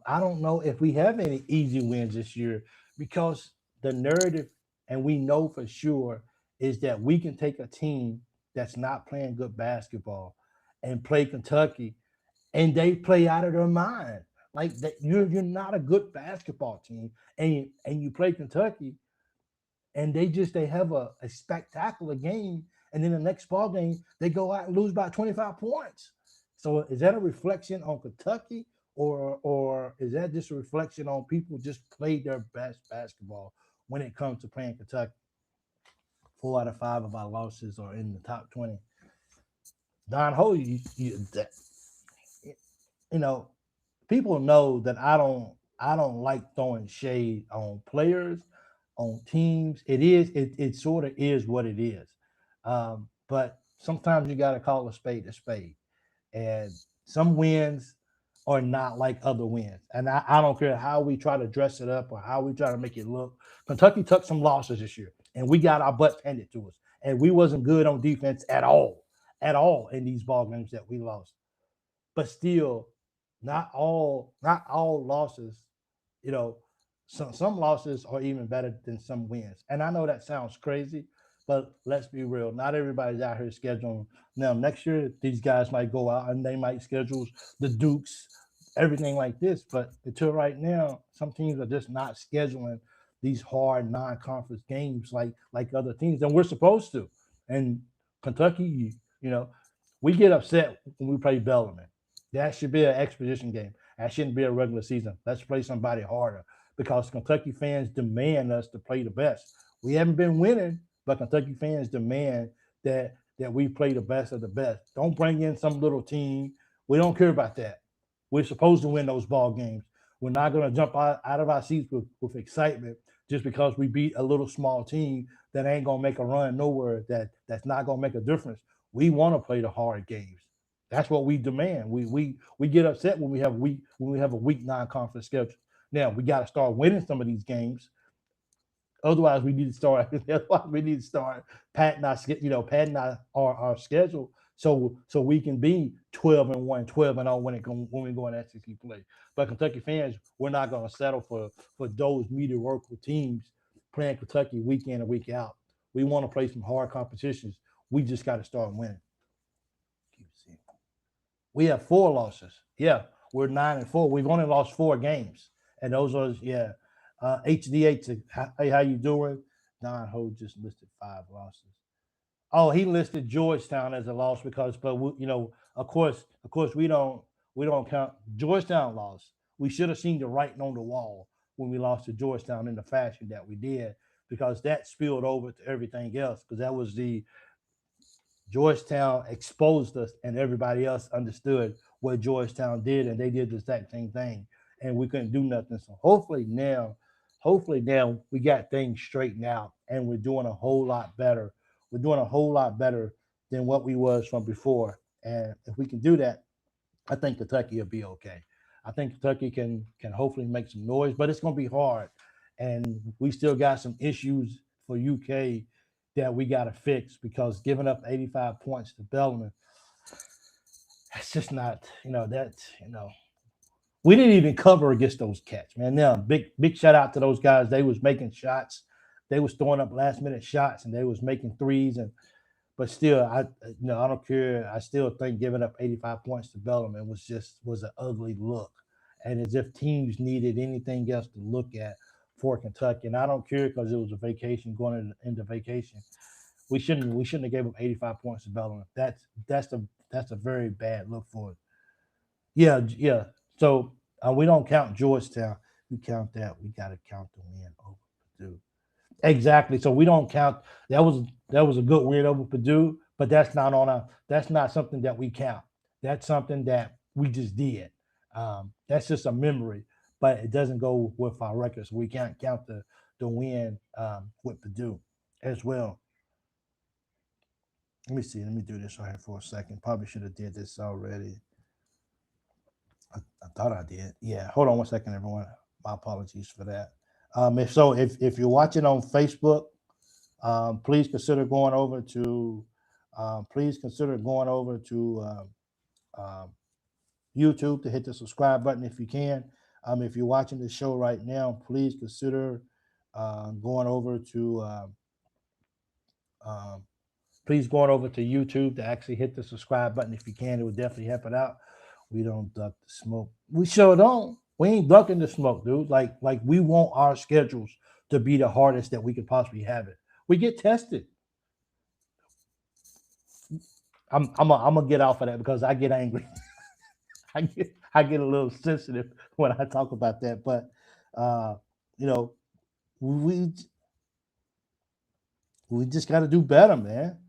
I don't know if we have any easy wins this year because the narrative, and we know for sure, is that we can take a team that's not playing good basketball and play Kentucky, and they play out of their mind. Like that, you're not a good basketball team, and you play Kentucky, and they have a spectacular game, and then the next ball game they go out and lose by 25 points. So is that a reflection on Kentucky, or is that just a reflection on people just play their best basketball when it comes to playing Kentucky? 4 out of 5 of our losses are in the top 20. Don Ho, you know, people know that I don't like throwing shade on players, on teams. It sort of is what it is. But sometimes you got to call a spade a spade, and some wins are not like other wins. And I don't care how we try to dress it up or how we try to make it look. Kentucky took some losses this year, and we got our butts handed to us, and we wasn't good on defense at all in these ball games that we lost. But still, not all losses, you know, some losses are even better than some wins. And I know that sounds crazy, but let's be real. Not everybody's out here scheduling. Now, next year, these guys might go out and they might schedule the Dukes, everything like this. But until right now, some teams are just not scheduling these hard non-conference games like other teams, and we're supposed to. And Kentucky, you know, we get upset when we play Bellarmine. That should be an exposition game. That shouldn't be a regular season. Let's play somebody harder because Kentucky fans demand us to play the best. We haven't been winning, but Kentucky fans demand that we play the best of the best. Don't bring in some little team. We don't care about that. We're supposed to win those ball games. We're not going to jump out of our seats with excitement just because we beat a little small team that ain't going to make a run nowhere, that's not going to make a difference. We want to play the hard games. That's what we demand. We get upset when we have a weak non-conference schedule. Now we got to start winning some of these games. Otherwise, we need to start. Otherwise, we need to start padding our schedule so we can be 12-1, 12-0 when we go in SEC play. But Kentucky fans, we're not going to settle for those mediocre teams playing Kentucky week in and week out. We want to play some hard competitions. We just got to start winning. We have 4 losses. Yeah, we're 9-4. We've only lost 4 games, and those are HDH. Hey, how you doing? Don Ho just listed 5 losses. Oh, he listed Georgetown as a loss but of course, we don't count Georgetown loss. We should have seen the writing on the wall when we lost to Georgetown in the fashion that we did because that spilled over to everything else because that was the Georgetown exposed us, and everybody else understood what Georgetown did, and they did the exact same thing, and we couldn't do nothing. So hopefully now we got things straightened out, and we're doing a whole lot better. We're doing a whole lot better than what we was from before, and if we can do that, I think Kentucky will be okay. I think Kentucky can hopefully make some noise, but it's going to be hard, and we still got some issues for UK that we got to fix because giving up 85 points to Bellman, that's just not we didn't even cover against those cats, man. Now big shout out to those guys. They was making shots, they was throwing up last minute shots, and they was making threes and but still, I don't care. I still think giving up 85 points to Bellarmine was an ugly look, and as if teams needed anything else to look at for Kentucky. And I don't care because it was a vacation going into vacation. We shouldn't have gave up 85 points to Bellarmine. That's a very bad look for it. Yeah. So we don't count Georgetown. We count that. We got to count the win over Purdue. Exactly. So we don't count. That was a good win over Purdue, but that's not on a. That's not something that we count. That's something that we just did. That's just a memory, but it doesn't go with our records. We can't count the win with Purdue as well. Let me see. Let me do this right here for a second. Probably should have did this already. I thought I did. Yeah. Hold on one second, everyone. My apologies for that. If you're watching on Facebook, please consider going over to um, YouTube to hit the subscribe button if you can. If you're watching the show right now, please consider going over to um, please going over to YouTube to actually hit the subscribe button if you can. It would definitely help it out. We don't duck the smoke. We sure don't. We ain't ducking the smoke, dude. Like we want our schedules to be the hardest that we could possibly have it. We get tested. I'm gonna get off of that because I get angry. I get a little sensitive when I talk about that. But uh, you know, we we just got to do better, man.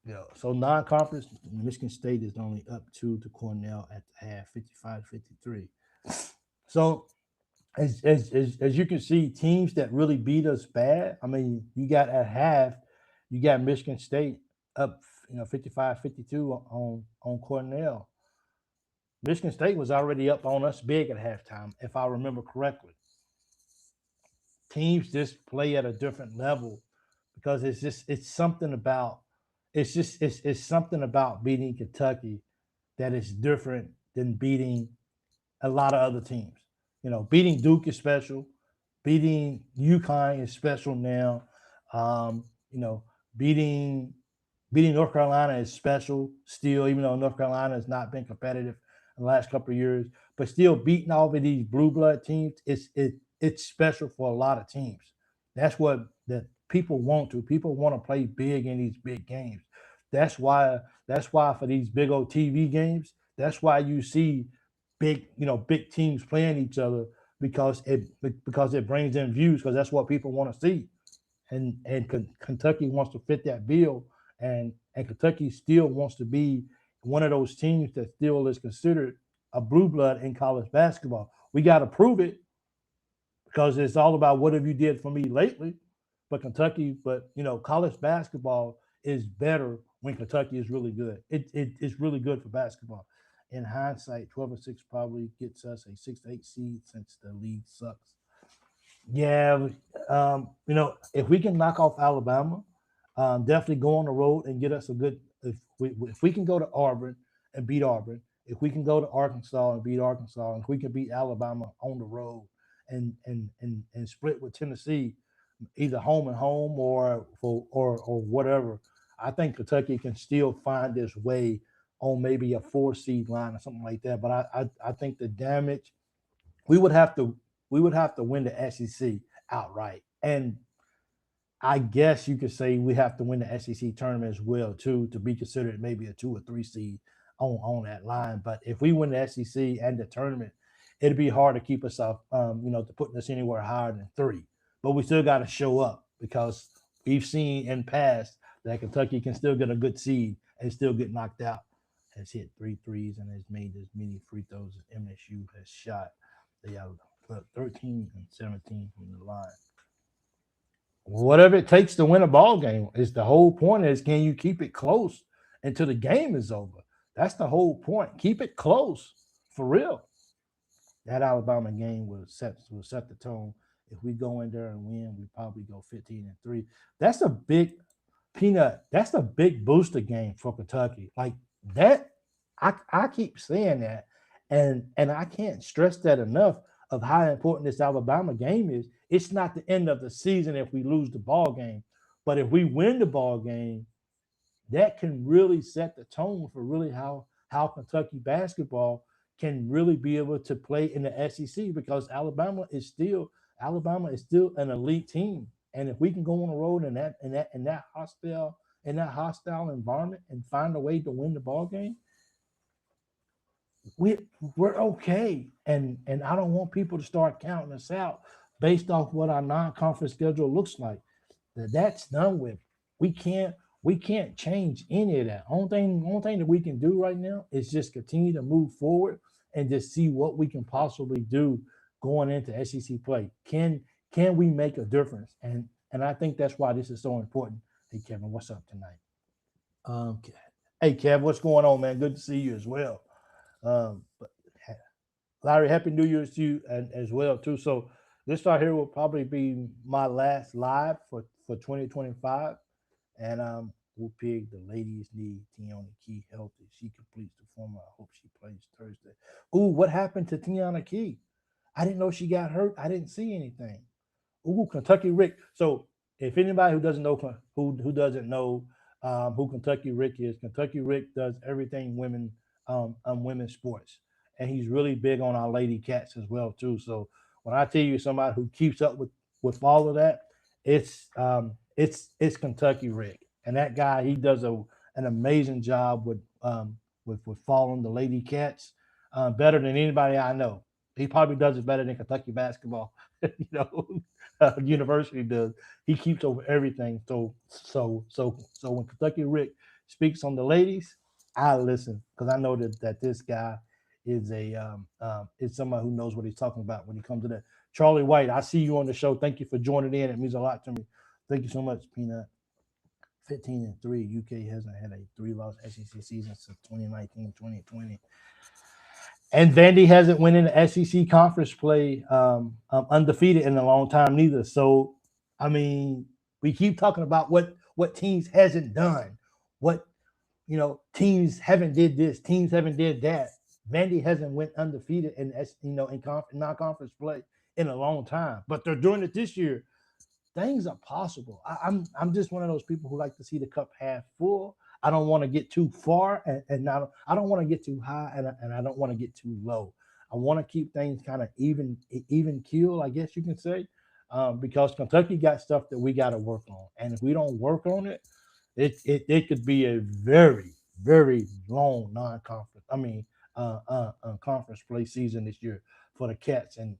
Yeah. So non-conference, Michigan State is only up two to Cornell at the half, 55-53. So as you can see, teams that really beat us bad. I mean, you got at half, you got Michigan State up, 55-52 on Cornell. Michigan State was already up on us big at halftime, if I remember correctly. Teams just play at a different level because it's something about it's something about beating Kentucky that is different than beating a lot of other teams. Beating Duke is special. Beating UConn is special now. Um, you know, beating beating North Carolina is special still, even though North Carolina has not been competitive in the last couple of years. But still, beating all of these blue blood teams, it's special for a lot of teams. That's what the people want to. People want to play big in these big games. That's why for these big old TV games, that's why you see big teams playing each other because it brings in views because that's what people want to see, and Kentucky wants to fit that bill, and Kentucky still wants to be one of those teams that still is considered a blue blood in college basketball. We got to prove it because it's all about what have you did for me lately. But college basketball is better when Kentucky is really good. It's really good for basketball. In hindsight, 12-6 probably gets us a 6-8 seed since the league sucks. Yeah, if we can knock off Alabama, definitely go on the road and get us a good. If we can go to Auburn and beat Auburn, if we can go to Arkansas and beat Arkansas, and if we can beat Alabama on the road and split with Tennessee, either home and home or whatever, I think Kentucky can still find its way on maybe a 4 seed line or something like that. But I think the damage we would have to we would have to win the SEC outright. And I guess you could say we have to win the SEC tournament as well too to be considered maybe a 2 or 3 seed on that line. But if we win the SEC and the tournament, it'd be hard to keep us up, to putting us anywhere higher than 3. But we still got to show up because we've seen in past that Kentucky can still get a good seed and still get knocked out. Has hit 3 threes and has made as many free throws as MSU has shot. They have 13 and 17 from the line. Whatever it takes to win a ball game is the whole point. Is can you keep it close until the game is over? That's the whole point. Keep it close for real. That Alabama game will set the tone. If we go in there and win, we probably go 15-3. That's a big peanut. That's a big booster game for Kentucky. Like that, I keep saying that, and I can't stress that enough of how important this Alabama game is. It's not the end of the season if we lose the ball game, but if we win the ball game, that can really set the tone for really how Kentucky basketball can really be able to play in the SEC because Alabama is still an elite team, and if we can go on the road in that hostile environment and find a way to win the ball game, we we're okay, and I don't want people to start counting us out based off what our non-conference schedule looks like. That's done with. We can't we can't change any of that. Only thing that we can do right now is just continue to move forward and just see what we can possibly do going into SEC play. Can we make a difference? And I think that's why this is so important. Hey Kevin, what's up tonight? Okay. Hey Kev, what's going on, man? Good to see you as well. But Larry, happy New Year's to you and as well too. So this right here will probably be my last live for 2025, and we'll pick the ladies need Tiana Key healthy. She completes the former. I hope she plays Thursday. Ooh, what happened to Tiana Key? I didn't know she got hurt. I didn't see anything. Ooh, Kentucky Rick. So if anybody who doesn't know who doesn't know who Kentucky Rick is, Kentucky Rick does everything women's sports, and he's really big on our lady cats as well too. So when I tell you somebody who keeps up with all of that, it's Kentucky Rick, and that guy he does an amazing job with following the lady cats better than anybody I know. He probably does it better than Kentucky basketball. you know, University does. He keeps over everything. So when Kentucky Rick speaks on the ladies, I listen because I know that this guy is somebody who knows what he's talking about when he comes to that. Charlie White, I see you on the show. Thank you for joining in. It means a lot to me. Thank you so much, Peanut. 15-3. UK hasn't had a three-loss SEC season since 2019-2020. And Vandy hasn't won in the SEC conference play undefeated in a long time neither. So, I mean, we keep talking about what teams hasn't done, what teams haven't did this, teams haven't did that. Vandy hasn't went undefeated in non-conference play in a long time, but they're doing it this year. Things are possible. I'm just one of those people who like to see the cup half full. I don't want to get too far, and not, I don't want to get too high, and I don't want to get too low. I want to keep things kind of even keel, I guess you can say, because Kentucky got stuff that we got to work on, and if we don't work on it, it could be a very long non-conference. Conference play season this year for the Cats, and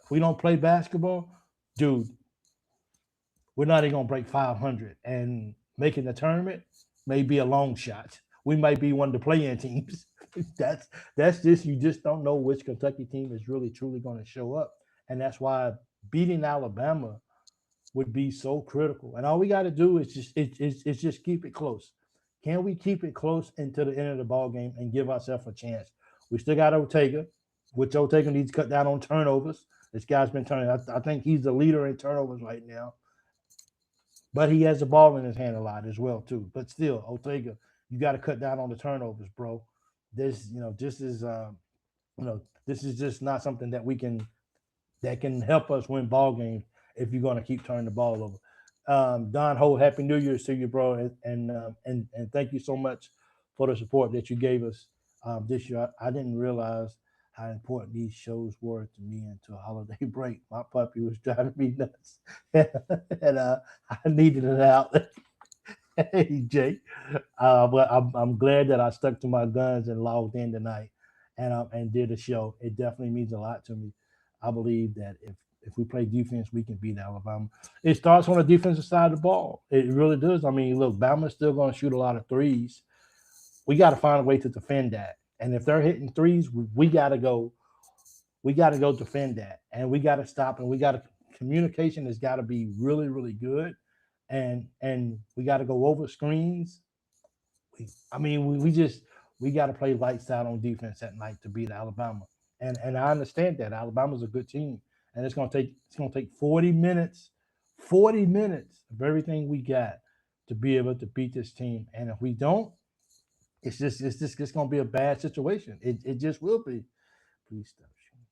if we don't play basketball, dude, we're not even gonna break 500, and making the tournament may be a long shot. We might be one of the play-in teams. that's that's just you just don't know which Kentucky team is really truly going to show up, and that's why beating Alabama would be so critical. And all we got to do is it's just keep it close. Can we keep it close until the end of the ball game and give ourselves a chance? We still got Ortega, which Ortega needs to cut down on turnovers. This guy's been turning. I think he's the leader in turnovers right now, but he has the ball in his hand a lot as well too. But still, Ortega, you got to cut down on the turnovers, bro. This is this is just not something that can help us win ball games if you're going to keep turning the ball over. Don Ho, happy New Year's to you, bro, and thank you so much for the support that you gave us this year. I didn't realize how important these shows were to me until a holiday break. My puppy was driving me nuts, and I needed an outlet. Hey, Jake, but I'm glad that I stuck to my guns and logged in tonight, and did the show. It definitely means a lot to me. I believe that if we play defense, we can beat Alabama. It starts on the defensive side of the ball. It really does. I mean, look, Bama's still going to shoot a lot of threes. We got to find a way to defend that. And if they're hitting threes, we got to go. We got to go defend that, and we got to stop. And we got to communication has got to be really, really good, and we got to go over screens. We just we got to play lights out on defense at night to beat Alabama, and I understand that Alabama's a good team, and it's gonna take 40 minutes, 40 minutes of everything we got to be able to beat this team, and if we don't, it's gonna be a bad situation. It just will be. Please stop shooting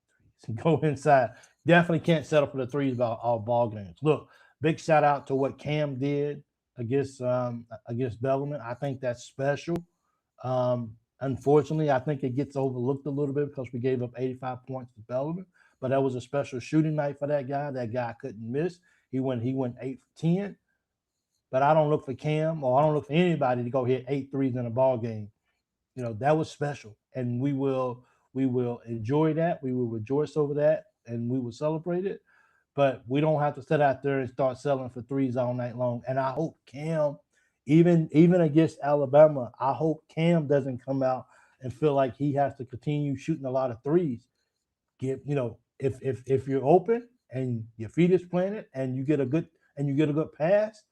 threes. Go inside. Definitely can't settle for the threes about all ball games. Look, big shout out to what Cam did against Bellarmine. I think that's special. Unfortunately, I think it gets overlooked a little bit because we gave up 85 points to Bellarmine. But that was a special shooting night for that guy. That guy couldn't miss. He went 8 for 10. But I don't look for Cam or I don't look for anybody to go hit 8 threes in a ball game. That was special. and we will enjoy that. We will rejoice over that, and we will celebrate it. But we don't have to sit out there and start selling for threes all night long. And I hope Cam, even against Alabama, I hope Cam doesn't come out and feel like he has to continue shooting a lot of threes. If you're open and your feet is planted and you get a good pass,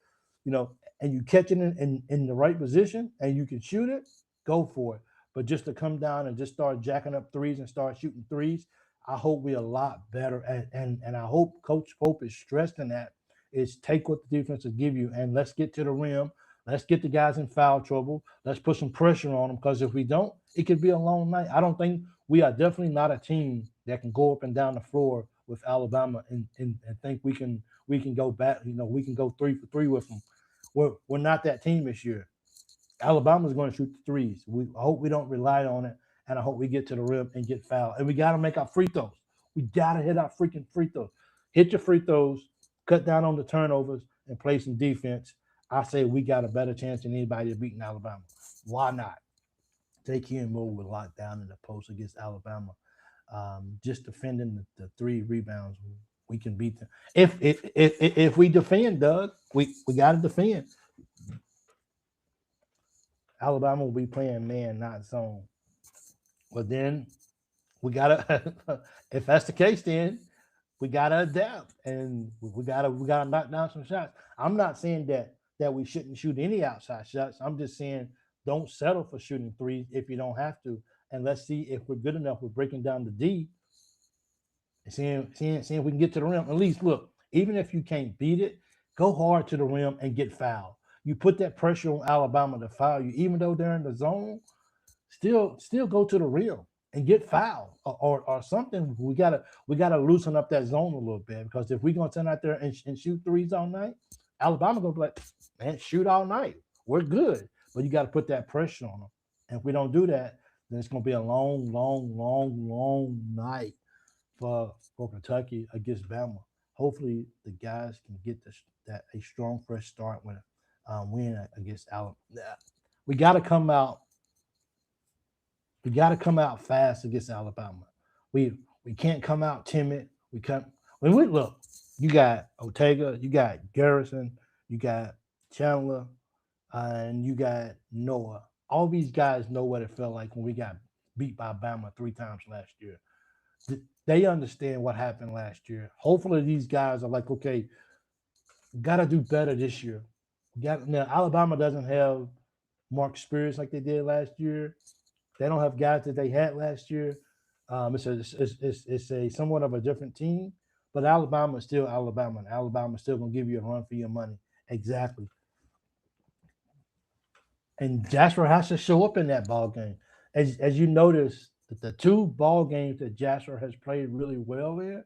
you know, and you catch it in the right position and you can shoot it, go for it. But just to come down and just start jacking up threes and start shooting threes, I hope we're a lot better. And I hope Coach Pope is stressing that is take what the defense will give you and let's get to the rim. Let's get the guys in foul trouble. Let's put some pressure on them because if we don't, it could be a long night. I don't think we are definitely not a team that can go up and down the floor with Alabama and think we can go back. We can go 3 for 3 with them. We're not that team this year. Alabama's going to shoot the threes. I hope we don't rely on it, and I hope we get to the rim and get fouled. And we got to make our free throws. We got to hit our freaking free throws. Hit your free throws, cut down on the turnovers, and play some defense. I say we got a better chance than anybody of beating Alabama. Why not? Take Ken Moore with lockdown in the post against Alabama. Just defending the 3 rebounds, we can beat them. If we defend, Doug, we got to defend. Alabama will be playing man, not zone. But then we gotta, if that's the case, then we gotta adapt and we gotta knock down some shots. I'm not saying that we shouldn't shoot any outside shots. I'm just saying don't settle for shooting threes if you don't have to. And let's see if we're good enough with breaking down the D and seeing if we can get to the rim. At least look, even if you can't beat it, go hard to the rim and get fouled. You put that pressure on Alabama to foul you, even though they're in the zone. Still go to the rim and get fouled or something. We gotta loosen up that zone a little bit because if we're gonna turn out there and shoot threes all night, Alabama gonna be like, man, shoot all night. We're good, but you got to put that pressure on them. And if we don't do that, then it's gonna be a long, long, long, long night for Kentucky against Bama. Hopefully, the guys can get that a strong fresh start with win against Alabama. We got to come out we got to come out fast against Alabama. We can't come out timid. When we look. You got Ortega, you got Garrison, you got Chandler, and you got Noah. All these guys know what it felt like when we got beat by Bama 3 times last year. They understand what happened last year. Hopefully, these guys are like, okay, got to do better this year. Got now Alabama doesn't have Mark Spears like they did last year. They don't have guys that they had last year. It's a somewhat of a different team, but Alabama is still Alabama, and Alabama is still gonna give you a run for your money. Exactly. And Jasper has to show up in that ball game. As you notice, the 2 ball games that Jasper has played really well in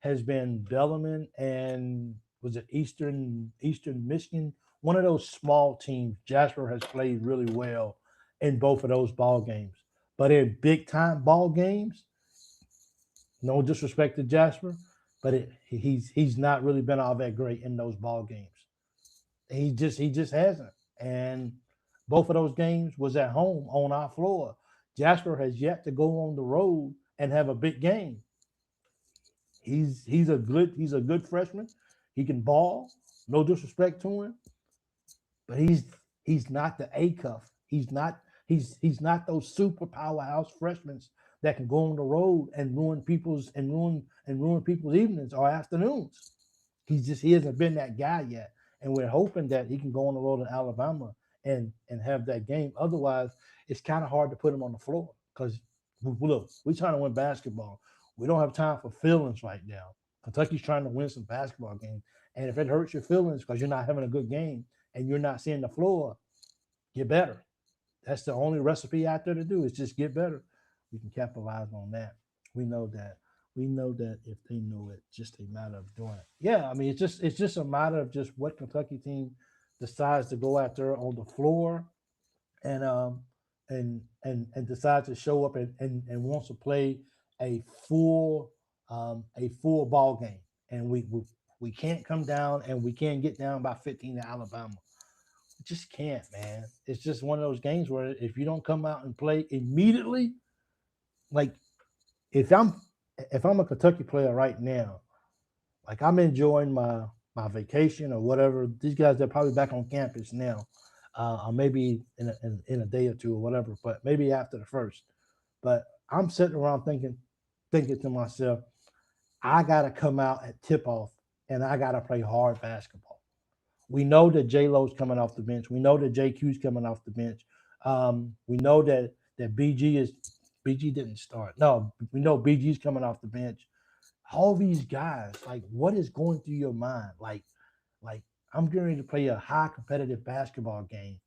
has been Bellarmine and was it Eastern Michigan? One of those small teams. Jasper has played really well in both of those ball games. But in big time ball games, no disrespect to Jasper, but he's not really been all that great in those ball games. He just hasn't. And both of those games was at home on our floor. Jasper has yet to go on the road and have a big game. He's a good freshman. He can ball. No disrespect to him, but he's not the A cuff. He's not those super powerhouse freshmen that can go on the road and ruin people's evenings or afternoons. He hasn't been that guy yet, and we're hoping that he can go on the road in Alabama and have that game. Otherwise, it's kind of hard to put him on the floor because look, we're trying to win basketball. We don't have time for feelings right now. Kentucky's trying to win some basketball games, and if it hurts your feelings because you're not having a good game and you're not seeing the floor, get better. That's the only recipe out there to do is just get better. We can capitalize on that. We know that. We know that if they know it, just a matter of doing it. Yeah, I mean it's just a matter of just what Kentucky team decides to go out there on the floor and and decides to show up and wants to play a full ball game. And we can't come down and we can't get down by 15 to Alabama. We just can't, man. It's just one of those games where if you don't come out and play immediately, like if I'm a Kentucky player right now, like I'm enjoying my vacation or whatever. These guys they're probably back on campus now, or maybe in a day or two or whatever. But maybe after the first. But I'm sitting around thinking to myself, I gotta come out at tip off and I gotta play hard basketball. We know that J Lo's coming off the bench. We know that JQ's coming off the bench. We know that BG didn't start. No, we know BG's coming off the bench. All these guys, like, what is going through your mind? Like I'm getting ready to play a high competitive basketball game.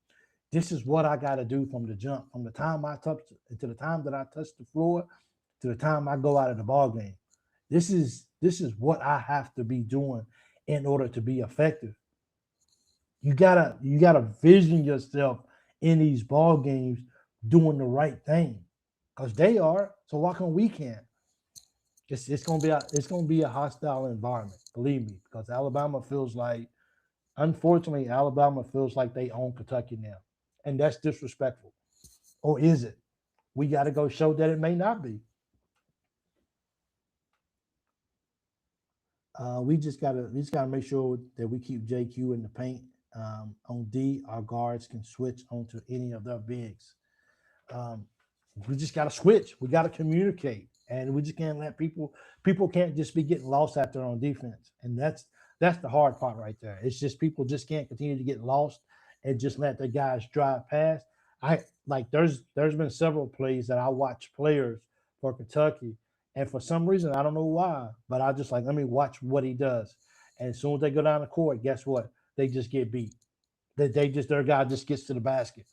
This is what I got to do from the jump, from the time I touch to the time that I touch the floor to the time I go out of the ball game. This is what I have to be doing in order to be effective. You gotta vision yourself in these ball games doing the right thing because they are. So why can't we can't? It's gonna be a hostile environment. Believe me, because Alabama feels like, unfortunately, Alabama feels like they own Kentucky now, and that's disrespectful. Or is it? We got to go show that it may not be. We just gotta make sure that we keep JQ in the paint. On D, our guards can switch onto any of their bigs. Um, we just got to switch. We got to communicate, and we just can't let people can't just be getting lost out there on defense, and that's the hard part right there. It's just people just can't continue to get lost and just let the guys drive past. I like there's been several plays that I watch players for Kentucky, and for some reason I don't know why, but I just like let me watch what he does, and as soon as they go down the court, guess what? They just get beat. They just their guy just gets to the basket.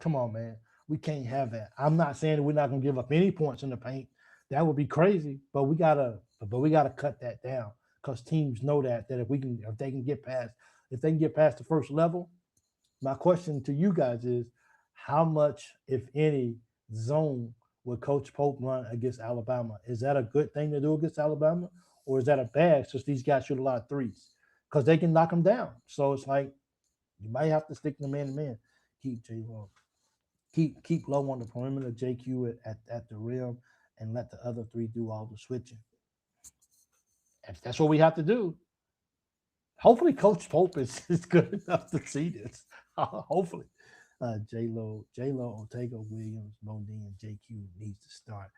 Come on, man. We can't have that. I'm not saying that we're not gonna give up any points in the paint. That would be crazy, but we gotta cut that down because teams know that if they can get past the first level. My question to you guys is, how much, if any, zone would Coach Pope run against Alabama? Is that a good thing to do against Alabama, or is that a bad since these guys shoot a lot of threes because they can knock them down? So it's like you might have to stick to man to man. Keep J Law keep low on the perimeter, JQ at the rim, and let the other three do all the switching. If that's what we have to do, hopefully Coach Pope is good enough to see this. Hopefully, J Lo, Ortega, Williams, Bodine, and JQ needs to start.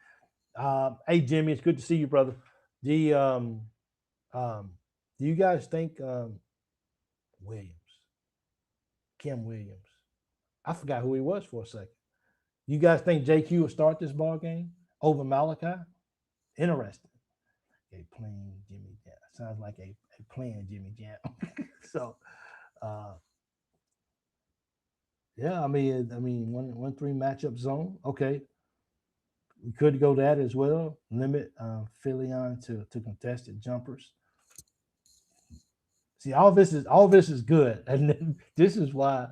Hey Jimmy, it's good to see you, brother. The um, do you guys think Williams, Kim Williams? I forgot who he was for a second. You guys think JQ will start this ball game over Malachi? Interesting. A playing Jimmy Jam. Sounds like a playing Jimmy Jam. So uh yeah, I mean 1-3 matchup zone. Okay. We could go that as well. Limit Philion to contested jumpers. See, all this is good, and then this is why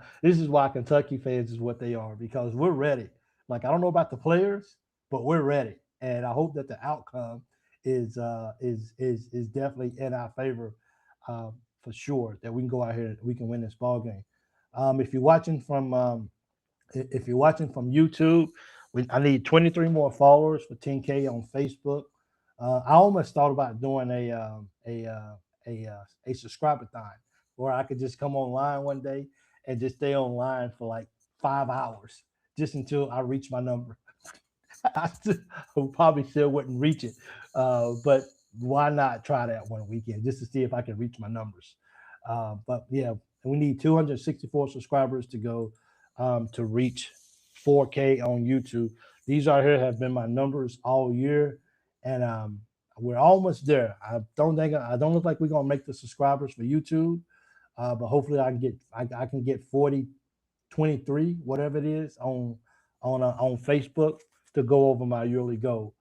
Kentucky fans is what they are because we're ready. Like I don't know about the players, but we're ready, and I hope that the outcome is definitely in our favor for sure. That we can go out here, and we can win this ball game. If you're watching from YouTube, I need 23 more followers for 10K on Facebook. I almost thought about doing a subscriber time where I could just come online one day and just stay online for like 5 hours just until I reach my number. I probably still wouldn't reach it, but why not try that one weekend just to see if I can reach my numbers? But yeah, we need 264 subscribers to go to reach 4K on YouTube. These right here have been my numbers all year, and we're almost there. I don't look like we're gonna make the subscribers for YouTube, but hopefully I can get 40 23, whatever it is, on Facebook to go over my yearly goal,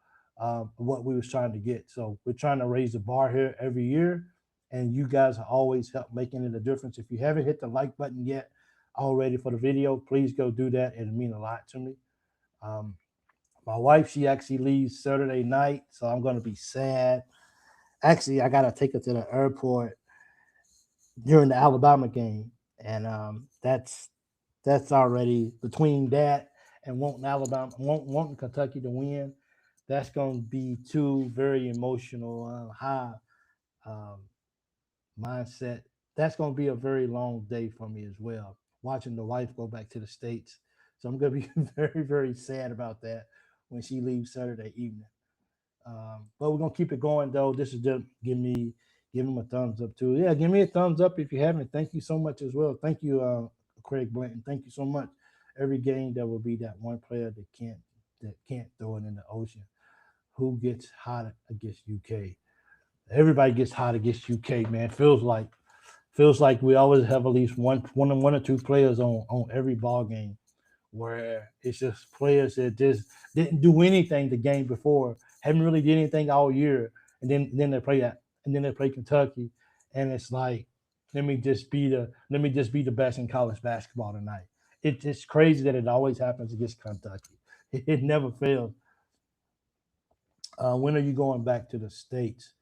what we was trying to get. So we're trying to raise the bar here every year, and you guys always help making it a difference. If you haven't hit the like button yet already for the video, please go do that. It'll mean a lot to me. Um, my wife, she actually leaves Saturday night, so I'm gonna be sad. Actually, I gotta take her to the airport during the Alabama game, and that's already between that and wanting Alabama, wanting Kentucky to win. That's going to be two very emotional, high um, mindset. That's going to be a very long day for me as well. Watching the wife go back to the States. So I'm going to be very, very sad about that when she leaves Saturday evening. But we're gonna keep it going though. This is just give him a thumbs up too. Yeah, give me a thumbs up if you haven't. Thank you so much as well. Thank you, Craig Blanton. Thank you so much. Every game there will be that one player that can't throw it in the ocean. Who gets hot against UK? Everybody gets hot against UK, man. Feels like we always have at least one or two players on every ball game where it's just players that just didn't do anything the game before, haven't really did anything all year, and then they play Kentucky, and it's like, let me just be the best in college basketball tonight. It's crazy that it always happens against Kentucky. It never fails. When are you going back to the states?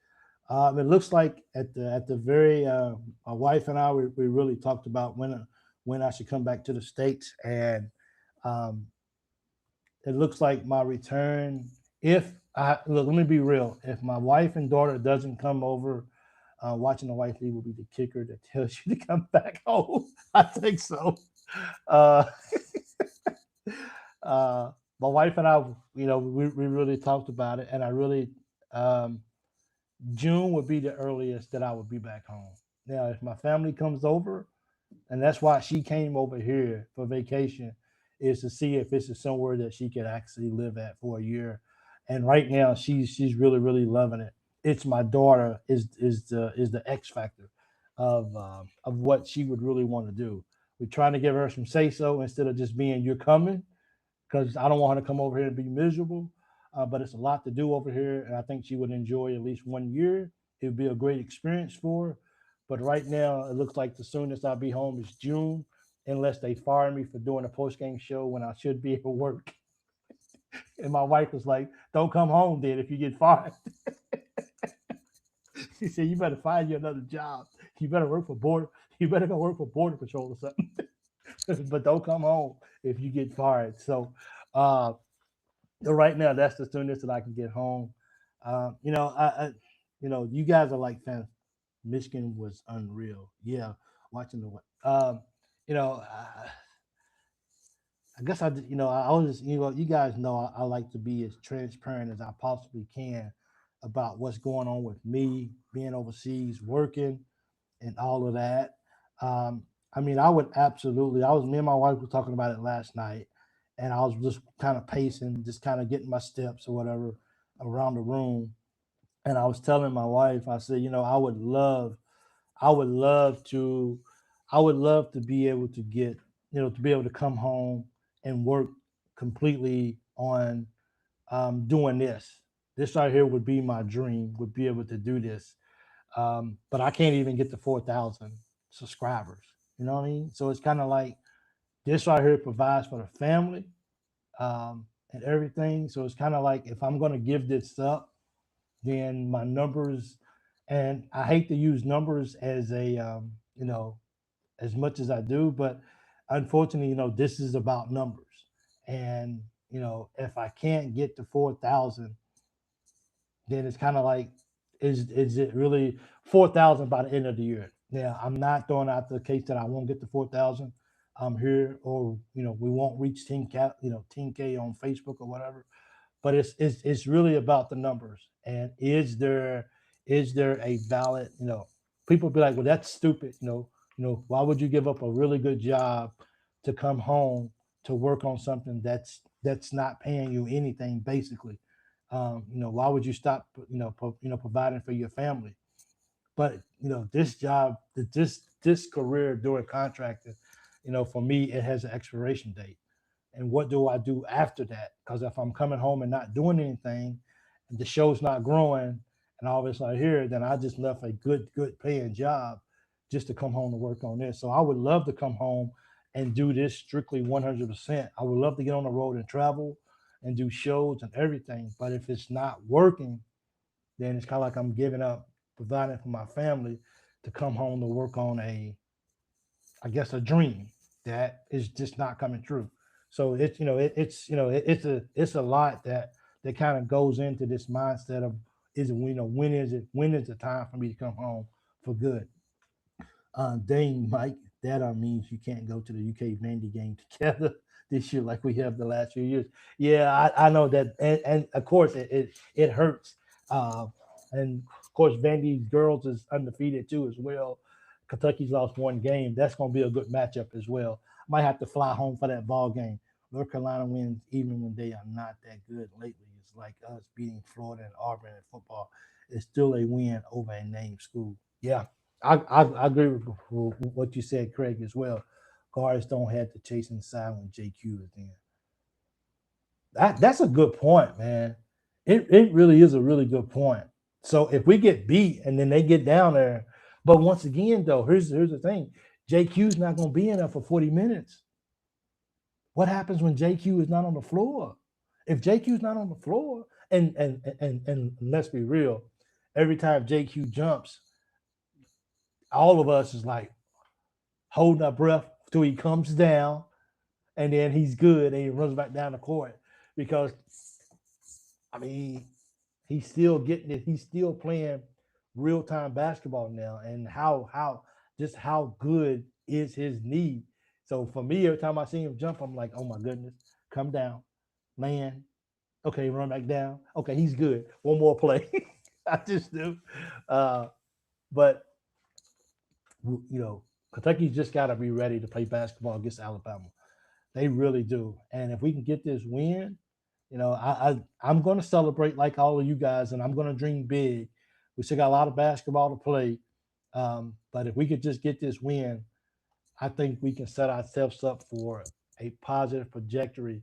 It looks like at the very my wife and I we really talked about when I should come back to the states, and um, it looks like my return. If I look, let me be real. If my wife and daughter doesn't come over, watching the wife leave will be the kicker that tells you to come back home. I think so. Uh, my wife and I, we really talked about it, and I really um, June would be the earliest that I would be back home. Now, if my family comes over, and that's why she came over here for vacation, is to see if this is somewhere that she could actually live at for a year. And right now, she's really really loving it. It's my daughter is the X factor of what she would really want to do. We're trying to give her some say so instead of just being you're coming, because I don't want her to come over here and be miserable. But it's a lot to do over here, and I think she would enjoy at least 1 year. It would be a great experience for her. But right now, it looks like the soonest I'll be home is June, unless they fire me for doing a post game show when I should be able to work. And my wife was like, "Don't come home then if you get fired." She said, "You better find you another job. You better work for border. You better go work for border patrol or something. But don't come home if you get fired." Uh, So right now, that's the soonest that I can get home. You guys are like fans. Michigan was unreal. Yeah, watching the. You know, I guess I was, you guys know I like to be as transparent as I possibly can about what's going on with me being overseas, working, and all of that. Um, I mean, I would absolutely. Me and my wife were talking about it last night, and I was just kind of pacing, just kind of getting my steps or whatever around the room. And I was telling my wife, I said, I would love to, I would love to be able to get, to be able to come home and work completely on doing this. This right here would be my dream. Would be able to do this, but I can't even get to 4,000 subscribers. You know what I mean? So it's kind of like this right here provides for the family and everything. So it's kind of like if I'm going to give this up, then my numbers, and I hate to use numbers as as much as I do, but unfortunately, this is about numbers. And, if I can't get to 4,000, then it's kind of like, is it really 4,000 by the end of the year? Now, I'm not throwing out the case that I won't get to 4,000 here, or we won't reach 10K, 10K on Facebook or whatever. But it's really about the numbers. And is there a valid, people be like, well, that's stupid. Why would you give up a really good job to come home to work on something that's not paying you anything basically? Why would you stop, providing for your family? But this job, this career doing contracting, for me, it has an expiration date. And what do I do after that? Because if I'm coming home and not doing anything, and the show's not growing, and all this not here, then I just left a good paying job just to come home to work on this. So I would love to come home and do this strictly 100%. I would love to get on the road and travel and do shows and everything. But if it's not working, then it's kind of like I'm giving up providing for my family to come home to work on I guess, a dream that is just not coming true. So it's it's a lot that kind of goes into this mindset of is it when is the time for me to come home for good? Dang, Mike, that means you can't go to the UK Vandy game together this year like we have the last few years. Yeah, I know that, and of course it hurts. Uh, and of course, Vandy's girls is undefeated too as well. Kentucky's lost one game. That's going to be a good matchup as well. Might have to fly home for that ball game. North Carolina wins even when they are not that good lately. It's like us beating Florida and Auburn in football. It's still a win over a named school. Yeah, I agree with what you said, Craig, as well. Guards don't have to chase inside when JQ is in. That's a good point, man. It really is a really good point. So if we get beat and then they get down there, but once again though, here's the thing: JQ's not going to be in there for 40 minutes. What happens when JQ is not on the floor? If JQ's not on the floor, and let's be real, every time JQ jumps, all of us is like holding our breath till he comes down, and then he's good and he runs back down the court because I mean he's still getting it. He's still playing real time basketball now, and how good is his knee? So for me, every time I see him jump, I'm like, oh my goodness, come down, land. Okay, run back down. Okay, he's good. One more play. I just do. Uh, but Kentucky's just got to be ready to play basketball against Alabama. They really do. And if we can get this win, I'm going to celebrate like all of you guys, and I'm going to dream big. We still got a lot of basketball to play, but if we could just get this win, I think we can set ourselves up for a positive trajectory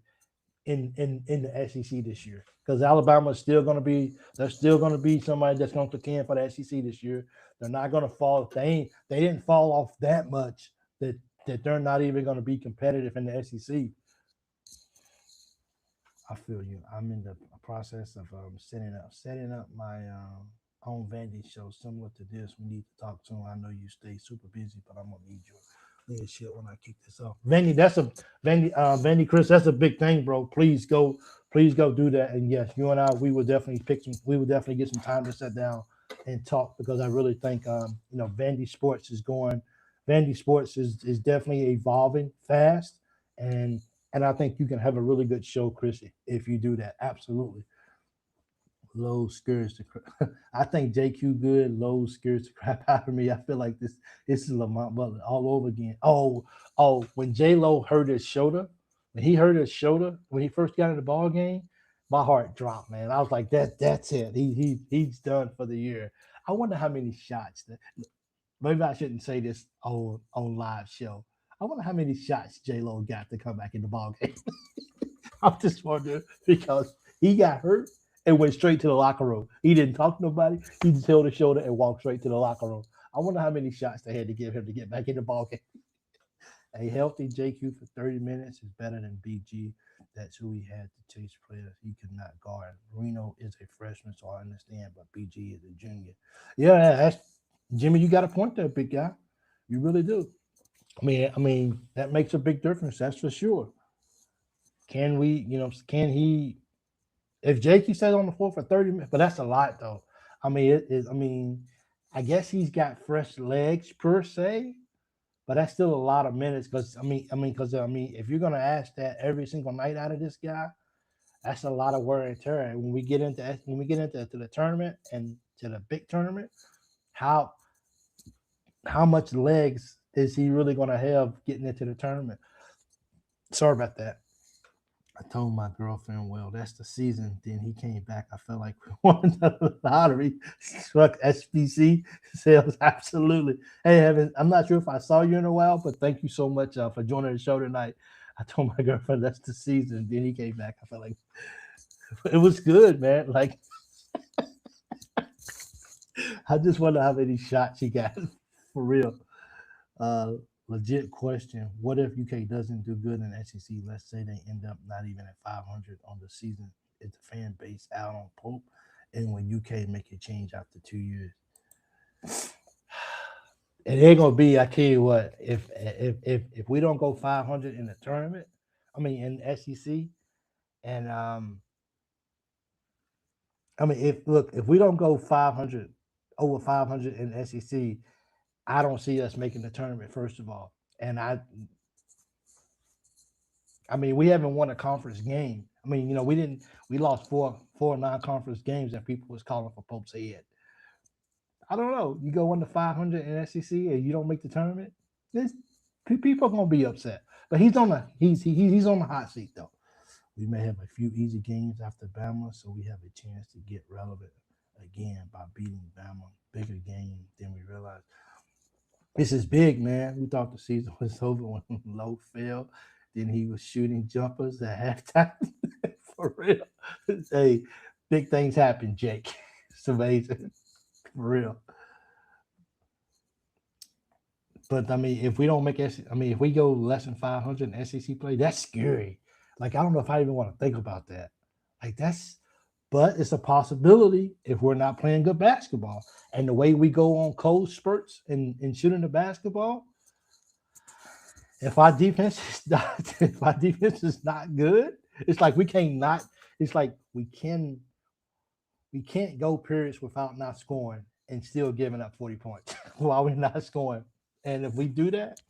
in the SEC this year. Because Alabama is still going to be they're still going to be somebody that's going to contend for the SEC this year. They're not going to fall. They didn't fall off that much that they're not even going to be competitive in the SEC. I feel you. I'm in the process of setting up my own Vandy show similar to this. We need to talk soon. I know you stay super busy, but I'm gonna need your leadership when I kick this off. Vandy Chris, that's a big thing, bro. Please go do that. And yes, you and I, we will definitely get some time to sit down and talk because I really think Vandy Sports is definitely evolving fast and and I think you can have a really good show, Chris, if you do that. Absolutely. Low scares the crap. I think JQ good. Low scares the crap out of me. I feel like this is Lamont Butler all over again. When J Lo hurt his shoulder, when he first got in the ball game, my heart dropped, man. I was like, that's it. He's done for the year. I wonder how many shots that maybe I shouldn't say this on live show. I wonder how many shots J Lo got to come back in the ball game. I'm just wondering because he got hurt and went straight to the locker room. He didn't talk to nobody. He just held his shoulder and walked straight to the locker room. I wonder how many shots they had to give him to get back in the ball game. A healthy JQ for 30 minutes is better than BG. That's who he had to chase players he could not guard. Reno is a freshman, so I understand, but BG is a junior. Yeah, that's Jimmy. You got a point there, big guy. You really do. I mean that makes a big difference. That's for sure. Can we, can he? If Jakey stays on the floor for 30 minutes, but that's a lot though. I mean, it is. I mean, I guess he's got fresh legs per se, but that's still a lot of minutes. Because if you're gonna ask that every single night out of this guy, that's a lot of wear and tear. And when we get into to the tournament and to the big tournament, how how much legs is he really gonna have getting into the tournament? Sorry about that. I told my girlfriend, well, that's the season. Then he came back. I felt like we won the lottery. Struck SBC sales. Absolutely. Hey, Evan, I'm not sure if I saw you in a while, but thank you so much for joining the show tonight. I told my girlfriend that's the season. Then he came back. I felt like it was good, man. Like, I just wonder how many shots he got for real. Uh, Legit question. What if UK doesn't do good in SEC? Let's say they end up not even at 500 on the season. Is the fan base out on Pope? And when UK make a change after 2 years, it ain't gonna be. I tell you what. If we don't go 500 in the tournament, I mean, in SEC. And I mean, if we don't go 500 over 500 in SEC, I don't see us making the tournament. First of all, and I mean, we haven't won a conference game. I mean, we lost four non-conference games, and people was calling for Pope's head. I don't know. You go under 500 in SEC and you don't make the tournament, this people are gonna be upset. But he's on the hot seat though. We may have a few easy games after Bama, so we have a chance to get relevant again by beating Bama. Bigger game than we realized. This is big, man. We thought the season was over when Low fell. Then he was shooting jumpers at halftime. For real. Hey, big things happen, Jake. It's amazing. For real. But I mean, if we don't make I mean, if we go less than 500 in SEC play, that's scary. Like, I don't know if I even want to think about that. Like, but it's a possibility if we're not playing good basketball. And the way we go on cold spurts and shooting the basketball, if our defense is not, if our defense is not good, it's like we can't not. It's like we can't go periods without not scoring and still giving up 40 points while we're not scoring. And if we do that,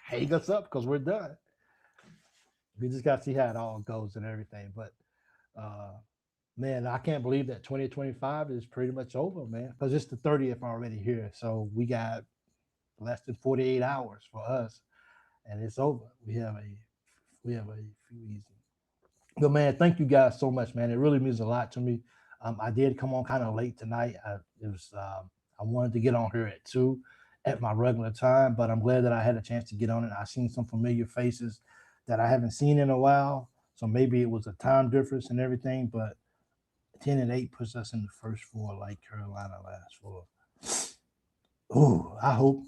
hang us up because we're done. We just got to see how it all goes and everything. But uh, man, I can't believe that 2025 is pretty much over, man, because it's the 30th already here. So we got less than 48 hours for us, and it's over. We have a few easy. But man, thank you guys so much, man. It really means a lot to me. I did come on kind of late tonight. I wanted to get on here at 2 at my regular time, but I'm glad that I had a chance to get on it. I seen some familiar faces that I haven't seen in a while, so maybe it was a time difference and everything. But 10-8 puts us in the first four, like Carolina last four. Ooh, I hope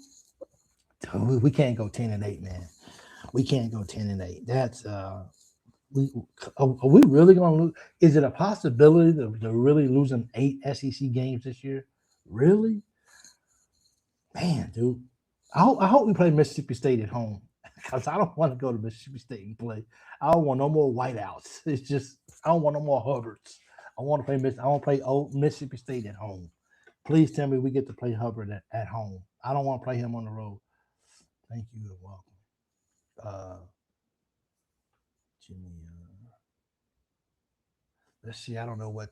we can't go 10-8, man. We can't go 10-8. That's we are we really going to lose? Is it a possibility to really losing 8 SEC games this year? Really, man, dude. I hope we play Mississippi State at home because I don't want to go to Mississippi State and play. I don't want no more whiteouts. It's just I don't want no more Hubbards. I want to play I want to play old Mississippi State at home. Please tell me we get to play Hubbard at home. I don't want to play him on the road. Thank you and welcome. Uh, Jimmy. Let's see. I don't know what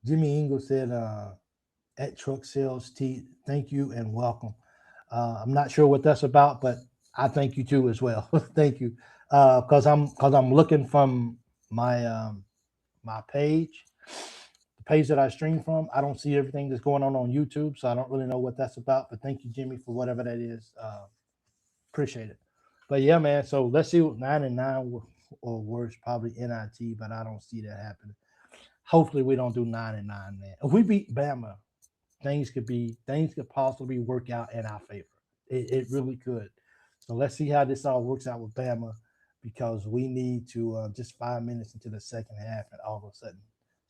Jimmy Ingle said. At Truck Sales T, thank you and welcome. I'm not sure what that's about, but I thank you too as well. Thank you, because I'm looking from my my page, the page that I stream from. I don't see everything that's going on YouTube, so I don't really know what that's about. But thank you, Jimmy, for whatever that is. Appreciate it. But yeah, man. So let's see what 9-9 or worse, probably NIT, but I don't see that happening. Hopefully, we don't do 9-9, man. If we beat Bama, things could possibly work out in our favor. It really could. So let's see how this all works out with Bama because we need to just 5 minutes into the second half, and all of a sudden,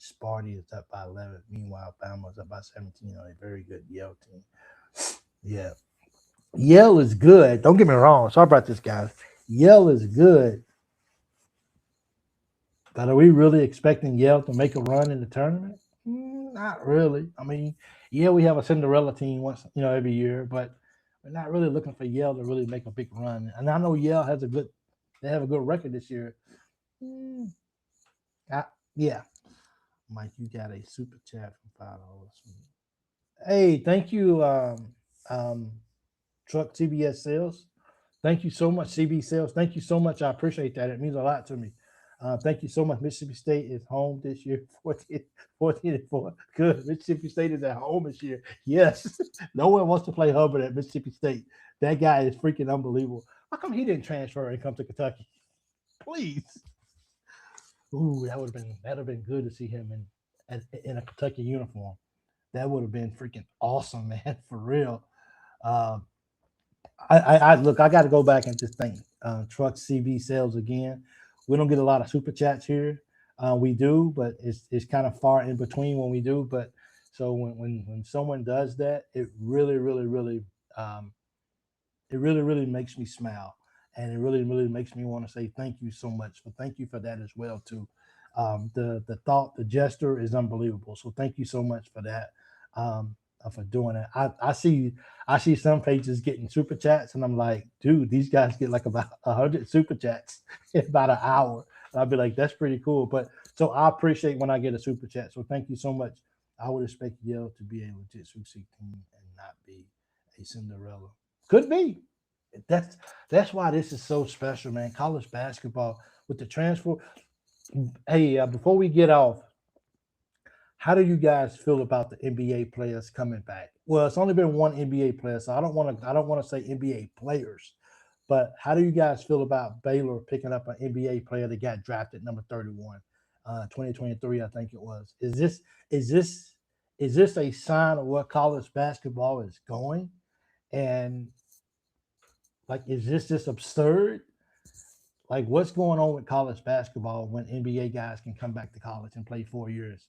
Sparty is up by 11. Meanwhile, Bama is up by 17 on a very good Yale team. Yeah, Yale is good. Don't get me wrong. Sorry about this, guys. Yale is good, but are we really expecting Yale to make a run in the tournament? Not really. I mean, yeah, we have a Cinderella team once, every year, but we're not really looking for Yale to really make a big run. And I know Yale they have a good record this year. Mm, yeah, Mike, you got a super chat from $5. Hey, thank you, um, Truck CBS Sales. Thank you so much, CB Sales. Thank you so much. I appreciate that. It means a lot to me. Thank you so much. Mississippi State is home this year, 14-4. Good. Mississippi State is at home this year. Yes. No one wants to play Hubbard at Mississippi State. That guy is freaking unbelievable. How come he didn't transfer and come to Kentucky? Please. Ooh, that would have been good to see him in a Kentucky uniform. That would have been freaking awesome, man. For real. Um, I look. I got to go back and just think. Truck CB sales again. We don't get a lot of super chats here. We do, but it's kind of far in between when we do. But so when someone does that, it really, really, really It really, really makes me smile, and it really, really makes me want to say thank you so much. So thank you for that as well too. The thought, the gesture is unbelievable. So thank you so much for that. For doing it. I see some pages getting super chats, and I'm like, dude, these guys get like about 100 super chats in about an hour. And I'll be like, that's pretty cool. But so I appreciate when I get a super chat. So thank you so much. I would expect Yale to be a legit Susie team and not be a Cinderella. Could be. That's that's why this is so special, man. College basketball with the transfer. Hey, before we get off, how do you guys feel about the NBA players coming back? Well, it's only been one NBA player, so I don't want to say NBA players, but how do you guys feel about Baylor picking up an NBA player that got drafted number 31, 2023, I think it was. Is this a sign of what college basketball is going? And like, is this just absurd? Like, what's going on with college basketball when NBA guys can come back to college and play 4 years?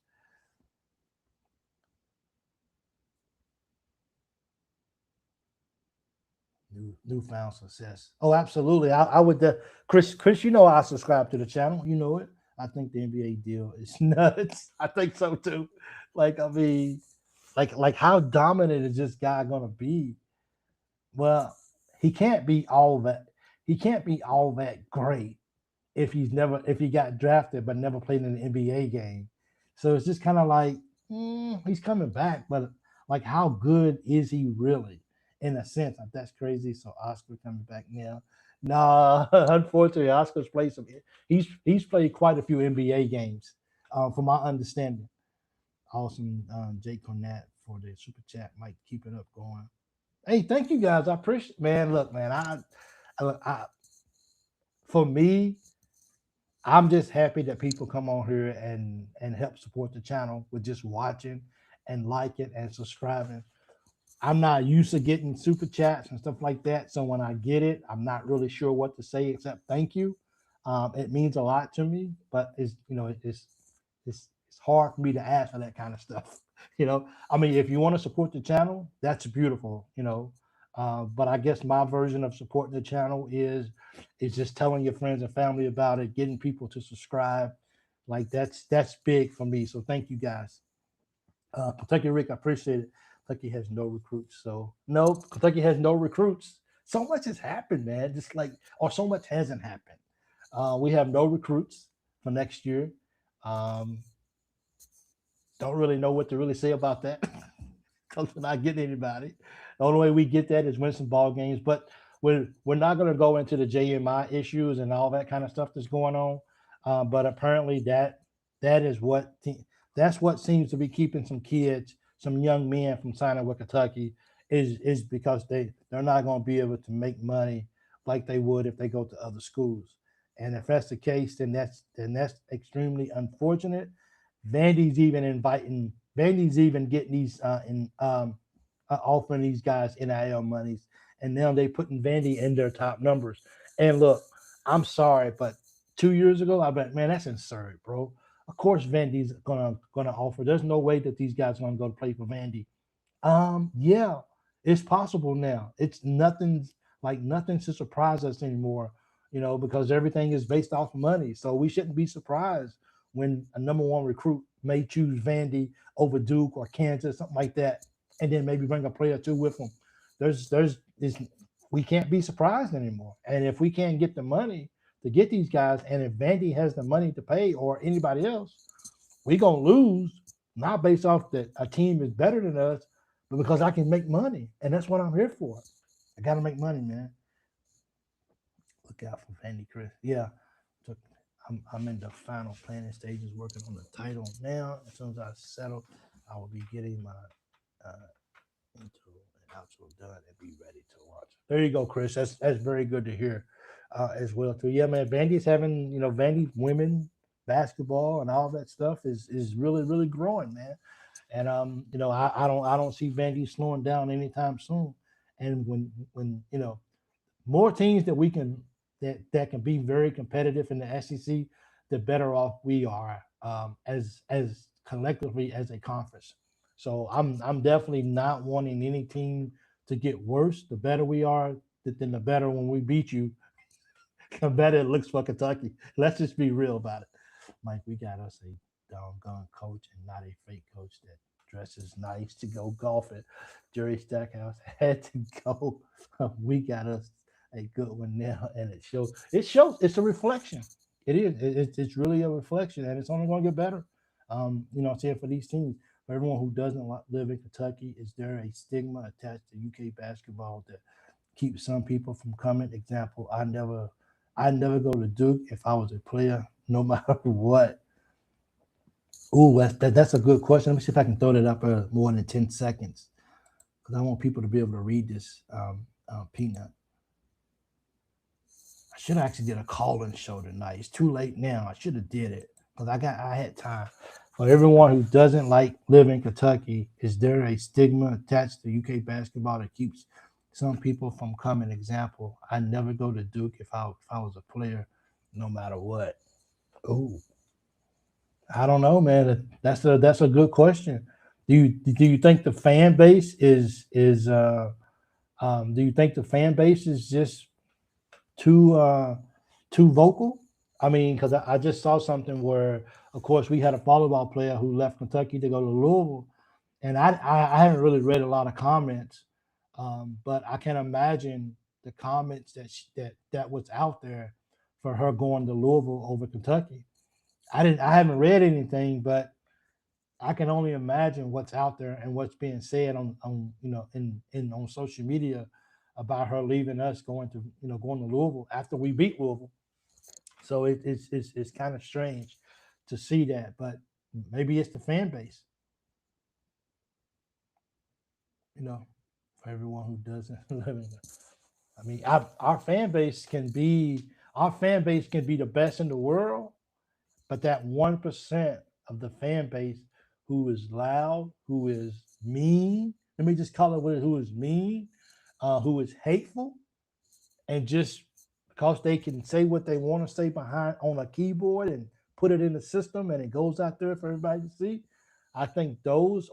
Newfound success. Oh, absolutely. I would. Chris, you know I subscribe to the channel. You know it. I think the NBA deal is nuts. I think so too. Like, I mean, like how dominant is this guy gonna be? Well, he can't be all that. He can't be all that great if he got drafted but never played in an NBA game. So it's just kind of like he's coming back, but like how good is he really? In a sense, like, that's crazy. So Oscar coming back now. Nah, unfortunately, Oscar's played some. He's played quite a few NBA games, from my understanding. Awesome, Jake Cornett for the super chat. Might keep it up going. Hey, thank you guys. I appreciate. Man, look, man. I for me, I'm just happy that people come on here and help support the channel with just watching and liking and subscribing. I'm not used to getting super chats and stuff like that, so when I get it, I'm not really sure what to say except thank you. It means a lot to me, but it's hard for me to ask for that kind of stuff. I mean, if you want to support the channel, that's beautiful. But I guess my version of supporting the channel is just telling your friends and family about it, getting people to subscribe. Like that's big for me. So thank you guys. Kentucky Rick, I appreciate it. Kentucky has no recruits, so no, Kentucky has no recruits. So much has happened, man. Just like, or so much hasn't happened. We have no recruits for next year. Um, don't really know what to really say about that because we're not getting anybody. The only way we get that is win some ball games. But we're not going to go into the JMI issues and all that kind of stuff that's going on. But apparently that is that's what seems to be keeping some kids, some young men from signing with Kentucky is because they're not going to be able to make money like they would if they go to other schools. And if that's the case, then that's extremely unfortunate. Vandy's even getting these in offering these guys NIL monies, and now they putting Vandy in their top numbers. And look, I'm sorry, but 2 years ago, I bet, man, that's absurd, bro. Of course, Vandy's gonna offer. There's no way that these guys are gonna go play for Vandy. Yeah, it's possible now. It's nothing to surprise us anymore, because everything is based off money. So we shouldn't be surprised when a number one recruit may choose Vandy over Duke or Kansas, something like that, and then maybe bring a player or two with them. There's we can't be surprised anymore. And if we can't get the money to get these guys, and if Vandy has the money to pay or anybody else, we gonna lose, not based off that a team is better than us, but because I can make money, and that's what I'm here for. I gotta make money, man. Look out for Vandy, Chris. Yeah, so I'm in the final planning stages, working on the title now. As soon as I settle, I will be getting my intro and outro done and be ready to launch. There you go, Chris. That's very good to hear, as well too. Yeah, man. Vandy's having Vandy women basketball and all that stuff is really really growing, man. And I don't see Vandy slowing down anytime soon. And when more teams that can be very competitive in the SEC, the better off we are, as collectively as a conference. So I'm definitely not wanting any team to get worse. The better we are, then the better when we beat you, the better it looks for Kentucky. Let's just be real about it. Mike, we got us a doggone coach and not a fake coach that dresses nice to go golf at Jerry Stackhouse had to go. We got us a good one now, and it shows. It shows. It's a reflection. It is. It's really a reflection, and it's only going to get better. I'm saying for these teams, for everyone who doesn't live in Kentucky, is there a stigma attached to UK basketball that keeps some people from coming? Example, I never go to Duke if I was a player, no matter what. Ooh, that's a good question. Let me see if I can throw that up more than 10 seconds because I want people to be able to read this. Peanut. I should actually did a call-in show tonight. It's too late now. I should have did it because I had time. For everyone who doesn't live in Kentucky, is there a stigma attached to UK basketball that keeps some people from coming? Example, I never go to Duke if I was a player, no matter what. Ooh, I don't know, man. That's a good question. Do you think the fan base is do you think the fan base is just too too vocal? I mean, because I just saw something where, of course, we had a volleyball player who left Kentucky to go to Louisville, and I haven't really read a lot of comments, but I can imagine the comments that was out there for her going to Louisville over Kentucky. I haven't read anything, but I can only imagine what's out there and what's being said on in on social media about her leaving us going to Louisville after we beat Louisville. So it's kind of strange to see that, but maybe it's the fan base, you know, for everyone who doesn't live in it. I mean, our fan base can be the best in the world, but that 1% of the fan base who is loud, who is mean, let me just call it who is mean, who is hateful, and just because they can say what they want to say behind on a keyboard and put it in the system and it goes out there for everybody to see. I think those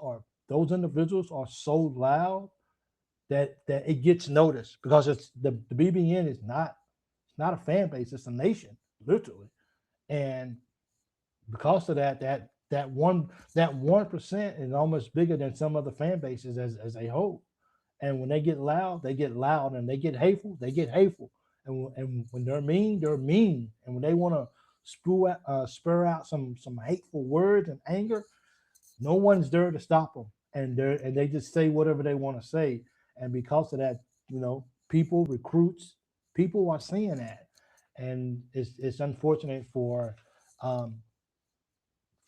individuals are so loud that it gets noticed because the BBN is not a fan base, it's a nation, literally. And because of that 1% is almost bigger than some other fan bases as a whole. And when they get loud, and they get hateful, they get hateful. And when they're mean. And when they want to spur out some hateful words and anger, no one's there to stop them. And they just say whatever they want to say. And because of that, people, recruits, people are seeing that. And it's unfortunate um,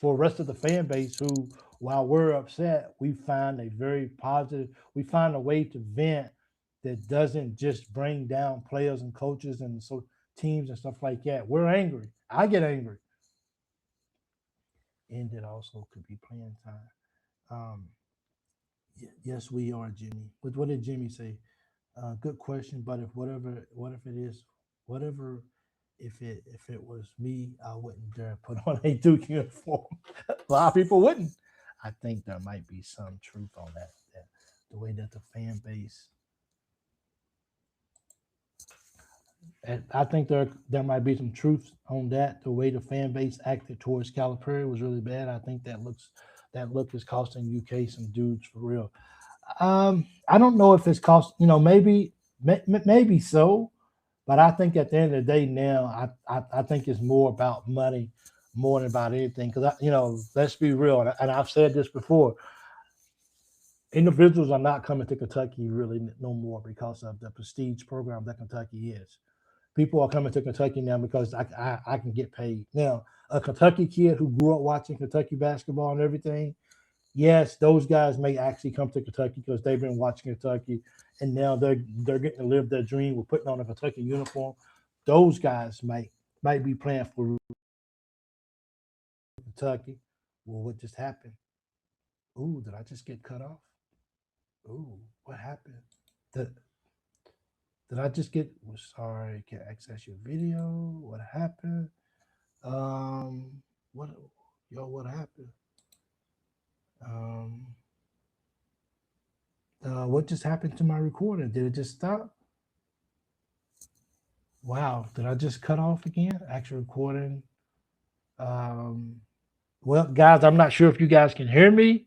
for the rest of the fan base who, while we're upset, we find a way to vent that doesn't just bring down players and coaches and so teams and stuff like that. We're angry. I get angry. And it also could be playing time. Um, yes, we are, Jimmy. What did Jimmy say? Good question, but what if it is, whatever, if it was me, I wouldn't dare put on a Duke uniform. A lot of people wouldn't. I think there might be some truth on that the way that the fan base, and I think there might be some truth on that. The way the fan base acted towards Calipari was really bad. I think that look is costing UK some dudes for real. I don't know if it's cost. Maybe so, but I think at the end of the day now, I think it's more about money more than about anything. Because let's be real, and I've said this before. Individuals are not coming to Kentucky really no more because of the prestige program that Kentucky is. People are coming to Kentucky now because I can get paid. Now, a Kentucky kid who grew up watching Kentucky basketball and everything, yes, those guys may actually come to Kentucky because they've been watching Kentucky, and now they're getting to live their dream with putting on a Kentucky uniform. Those guys might be playing for Kentucky. Well, what just happened? Ooh, did I just get cut off? Ooh, what happened? Did, did I just get? Sorry, can't access your video. What happened? What? Yo, what happened? Um, what just happened to my recording? Did it just stop? Wow, did I just cut off again? Actual recording. Um, well, guys, I'm not sure if you guys can hear me,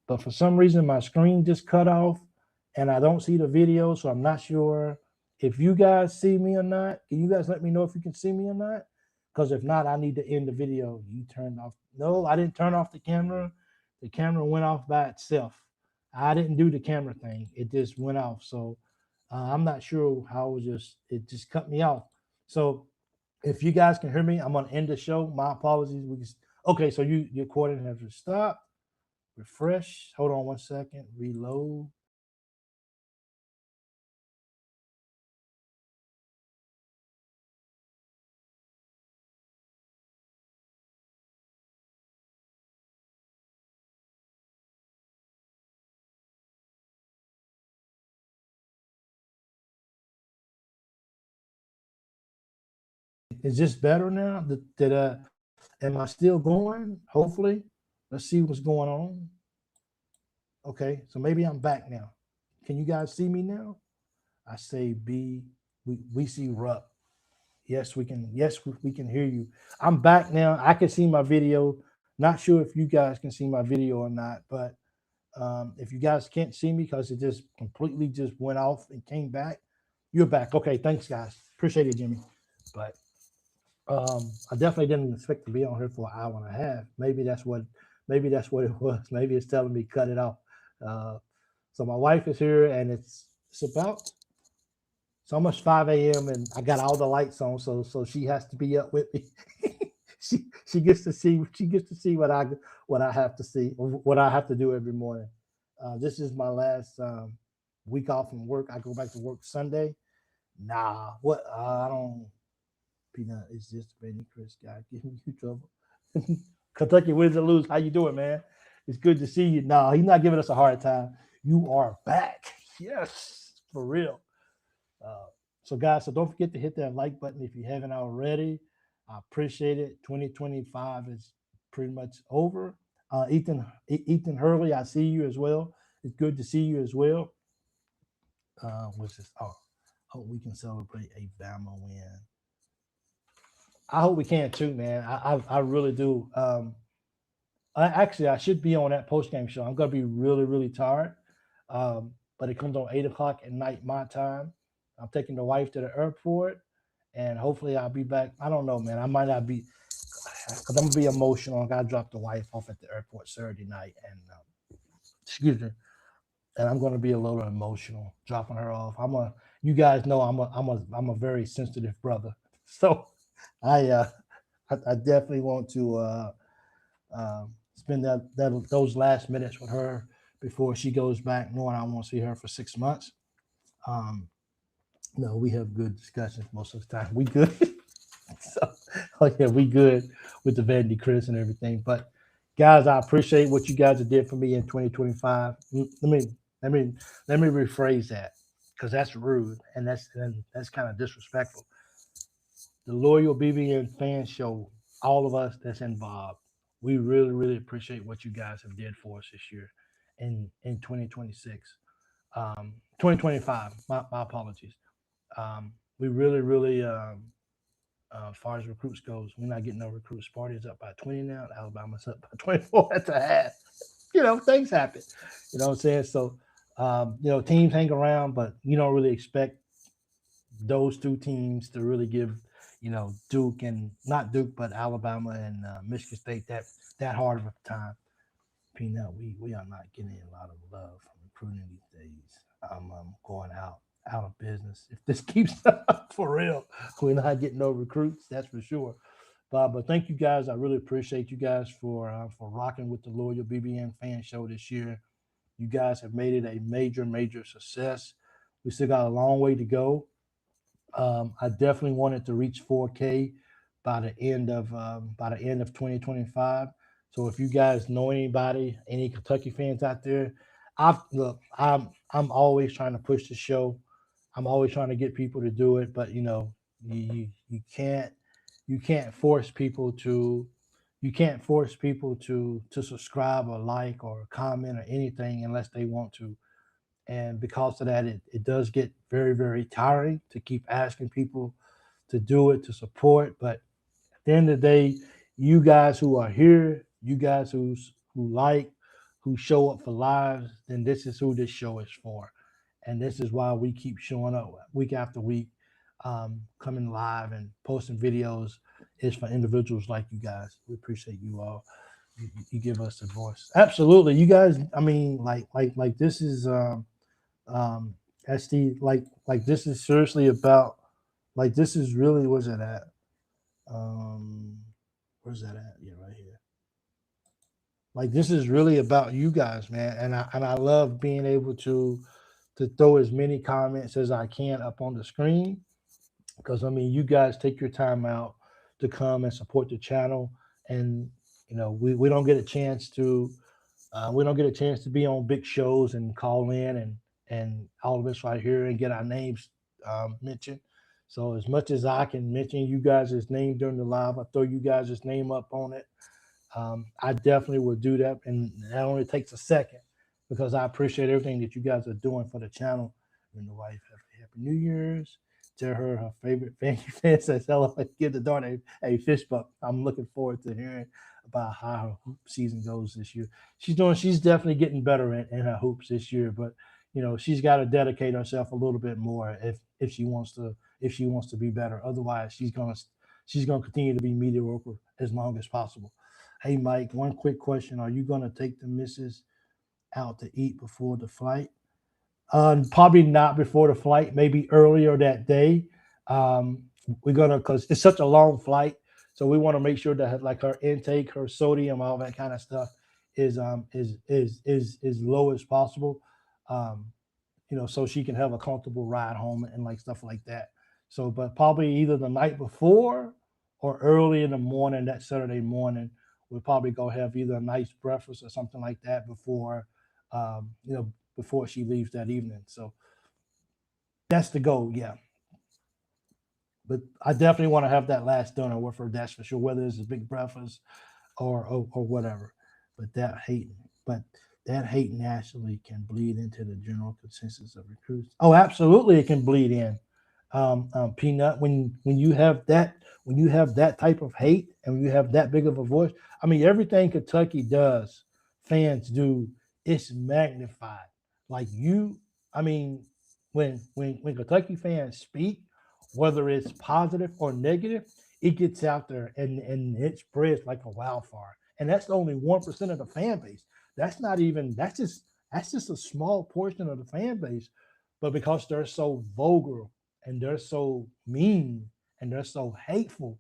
but for some reason my screen just cut off and I don't see the video, so I'm not sure if you guys see me or not. Can you guys let me know if you can see me or not? Because if not, I need to end the video. You turned off. No, I didn't turn off the camera. The camera went off by itself. I didn't do the camera thing. It just went off. So I'm not sure how it just cut me off. So if you guys can hear me, I'm gonna end the show. My apologies. Okay, so your recording has stopped. Refresh. Hold on 1 second. Reload. Is this better now? Am I still going? Hopefully. Let's see what's going on. Okay, so maybe I'm back now. Can you guys see me now? I say B. We see Rupp. Yes, we can. Yes, we can hear you. I'm back now. I can see my video. Not sure if you guys can see my video or not, but if you guys can't see me because it just completely just went off and came back, you're back. Okay, thanks, guys. Appreciate it, Jimmy. But I definitely didn't expect to be on here for an hour and a half. Maybe that's what it was. Maybe it's telling me cut it off. Uh, so my wife is here, and it's almost 5 a.m. and I got all the lights on, so she has to be up with me. She gets to see what I have to see, what I have to do every morning. This is my last week off from work. I go back to work Sunday. Nah, what I don't. Peanut is just Benny Chris guy giving you trouble. Kentucky wins or lose. How you doing, man? It's good to see you. No, he's not giving us a hard time. You are back. Yes, for real. Uh, so, guys, so don't forget to hit that like button if you haven't already. I appreciate it. 2025 is pretty much over. Ethan Hurley, I see you as well. It's good to see you as well. What's this? Oh, hope we can celebrate a Bama win. I hope we can too, man. I really do. I should be on that post game show. I'm gonna be really really tired, but it comes on 8 o'clock at night my time. I'm taking the wife to the airport, and hopefully I'll be back. I don't know, man. I might not be because I'm gonna be emotional. I gotta drop the wife off at the airport Saturday night, and excuse me, and I'm gonna be a little emotional dropping her off. You guys know I'm a very sensitive brother, so I uh, I definitely want to spend those last minutes with her before she goes back, knowing I won't see her for 6 months. Um, no, we have good discussions most of the time. We good. So, oh yeah, we good with the Vandy Chris and everything. But guys, I appreciate what you guys did for me in 2025. Let me rephrase that because that's rude and that's kind of disrespectful. The Loyal BBN Fan Show, all of us that's involved, we really, really appreciate what you guys have did for us this year in 2026. 2025, my apologies. We really, really, as far as recruits goes, we're not getting no recruits. Sparty's up by 20 now. Alabama's up by 24 at the half. Things happen. You know what I'm saying? So, teams hang around, but you don't really expect those two teams to really give Duke and not Duke but Alabama and Michigan State that hard of a time. Peanut, we are not getting a lot of love from recruiting these days. I'm going out of business if this keeps up for real. We're not getting no recruits, that's for sure. But thank you guys. I really appreciate you guys for rocking with the Loyal BBN Fan Show this year. You guys have made it a major major success. We still got a long way to go. I definitely wanted to reach 4K by the end of 2025. So if you guys know anybody, any Kentucky fans out there, I'm always trying to push the show. I'm always trying to get people to do it, but you can't force people to subscribe or like or comment or anything unless they want to. And because of that, it does get very very tiring to keep asking people to do it, to support. But at the end of the day, you guys who are here, you guys who show up for lives, then this is who this show is for. And this is why we keep showing up week after week, coming live and posting videos is for individuals like you guys. We appreciate you all. You give us a voice. Absolutely. You guys, I mean, like this is um SD, like this is seriously about, like this is really, where's it at? Um where's that at? Yeah, right here. Like this is really about you guys, man. And I love being able to throw as many comments as I can up on the screen, because I mean you guys take your time out to come and support the channel. And we don't get a chance to we don't get a chance to be on big shows and call in and all of us right here and get our names mentioned. So as much as I can mention you guys' name during the live, I throw you guys' name up on it. I definitely will do that, and that only takes a second because I appreciate everything that you guys are doing for the channel. And the wife, happy New Year's. Tell her favorite fan says hello. Give the daughter a fist bump. I'm looking forward to hearing about how her hoop season goes this year. She's definitely getting better in her hoops this year, but she's got to dedicate herself a little bit more if she wants to be better. Otherwise, she's gonna continue to be mediocre as long as possible. Hey, Mike, one quick question. Are you going to take the missus out to eat before the flight? Probably not before the flight, maybe earlier that day. Um, we're going to, because it's such a long flight. So we want to make sure that like her intake, her sodium, all that kind of stuff is low as possible. Um, so she can have a comfortable ride home and like stuff like that. So, but probably either the night before or early in the morning, that Saturday morning, we'll probably go have either a nice breakfast or something like that um, you know, before she leaves that evening. So that's the goal, yeah. But I definitely want to have that last dinner with her. That's for sure. Whether it's a big breakfast or whatever. But but that hate nationally can bleed into the general consensus of recruits. Oh, absolutely, it can bleed in. Peanut, when you have that type of hate and when you have that big of a voice, I mean everything Kentucky does, fans do, it's magnified. Like I mean, when Kentucky fans speak, whether it's positive or negative, it gets out there and it spreads like a wildfire. And that's only 1% of the fan base. That's not even that's just a small portion of the fan base. But because they're so vulgar and they're so mean and they're so hateful,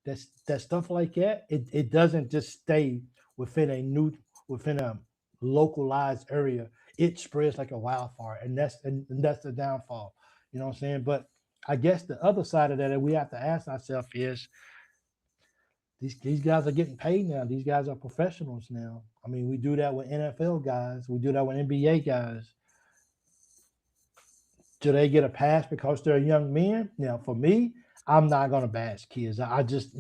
that stuff like that, it doesn't just stay within within a localized area. It spreads like a wildfire. And that's the downfall. You know what I'm saying? But I guess the other side of that we have to ask ourselves is these guys are getting paid now. These guys are professionals now. I mean, we do that with NFL guys. We do that with NBA guys. Do they get a pass because they're young men? Now, for me, I'm not gonna bash kids. I just,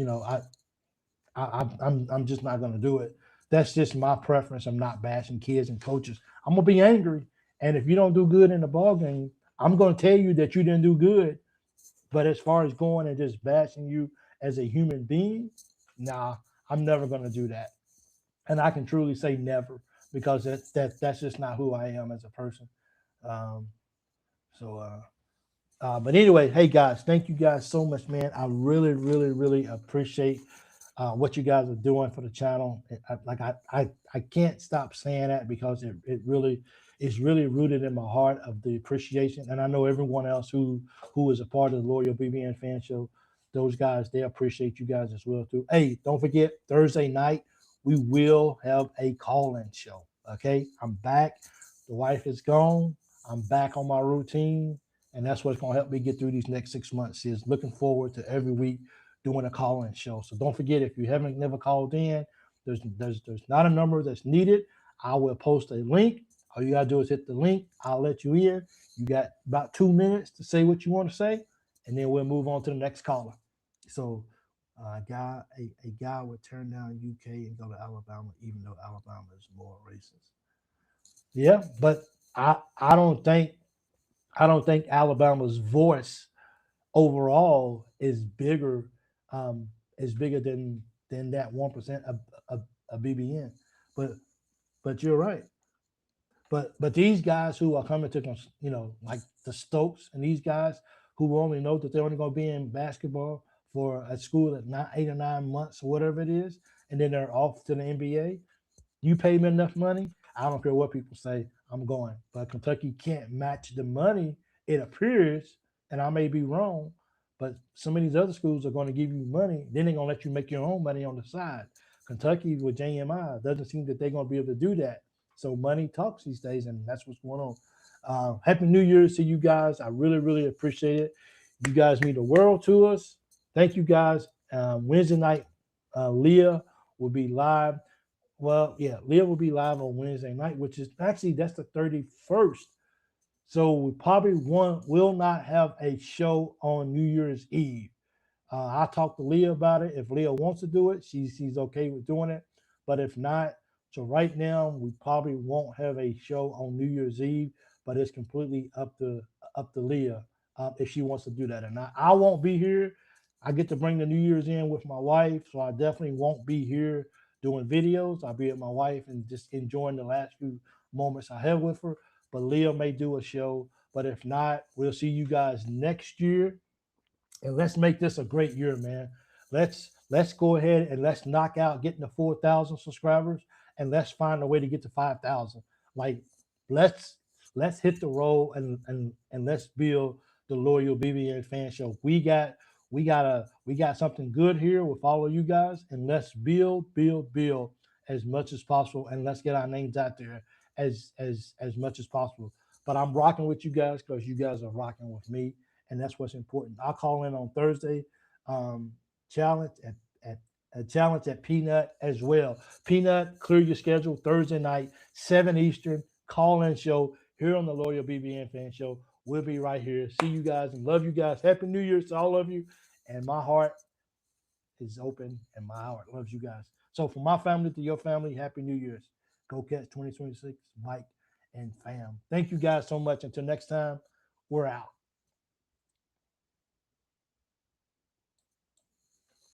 I'm just not gonna do it. That's just my preference. I'm not bashing kids and coaches. I'm gonna be angry, and if you don't do good in the ball game, I'm gonna tell you that you didn't do good. But as far as going and just bashing you as a human being, nah, I'm never gonna do that. And I can truly say never because that's just not who I am as a person. Um, but anyway, hey guys, thank you guys so much, man. I really, really, really appreciate what you guys are doing for the channel. I can't stop saying that because it really is really rooted in my heart of the appreciation. And I know everyone else who is a part of the Loyal BBN Fan Show, those guys, they appreciate you guys as well too. Hey, don't forget Thursday night we will have a call-in show. Okay, I'm back. The wife is gone. I'm back on my routine, and that's what's going to help me get through these next 6 months. Is looking forward to every week doing a call-in show. So don't forget, if you haven't never called in, there's not a number that's needed. I will post a link. All you gotta do is hit the link. I'll let you in. You got about 2 minutes to say what you want to say, and then we'll move on to the next caller. So a guy would turn down UK and go to Alabama, even though Alabama is more racist. Yeah, but I don't think Alabama's voice overall um, is bigger than that 1% of BBN. But but you're right. But these guys who are coming to like the Stokes and these guys who only know that they're only going to be in basketball for a school at 8 or 9 months or whatever it is, and then they're off to the NBA. You pay me enough money, I don't care what people say, I'm going. But Kentucky can't match the money, it appears, and I may be wrong, but some of these other schools are going to give you money, then they're going to let you make your own money on the side. Kentucky with JMI doesn't seem that they're going to be able to do that. So money talks these days, and that's what's going on. Happy New Year's to you guys. I really, really appreciate it. You guys mean the world to us. Thank you guys. Wednesday night, Leah will be live. Well, yeah, Leah will be live on Wednesday night, which is actually that's the 31st. So we probably will not have a show on New Year's Eve. I talked to Leah about it. If Leah wants to do it, she's okay with doing it. But if not, so right now we probably won't have a show on New Year's Eve. But it's completely up to Leah if she wants to do that or not. I won't be here. I get to bring the New Year's in with my wife, so I definitely won't be here doing videos. I'll be at my wife and just enjoying the last few moments I have with her. But Leah may do a show. But if not, we'll see you guys next year, and let's make this a great year, man. Let's go ahead and let's knock out getting to 4,000 subscribers, and let's find a way to get to 5,000. Like let's let's hit the road and let's build the Loyal BBN Fan Show. We got something good here with all of you guys, and let's build as much as possible, and let's get our names out there as much as possible. But I'm rocking with you guys because you guys are rocking with me, and that's what's important. I'll call in on Thursday. Um, challenge at a challenge at Peanut as well. Peanut, clear your schedule Thursday night, 7 Eastern, call in show here on the Loyal BBN Fan Show. We'll be right here. See you guys and love you guys. Happy New Year to all of you. And my heart is open and my heart loves you guys. So from my family to your family, Happy New Year's. Go Cats 2026, Mike and fam. Thank you guys so much. Until next time, we're out.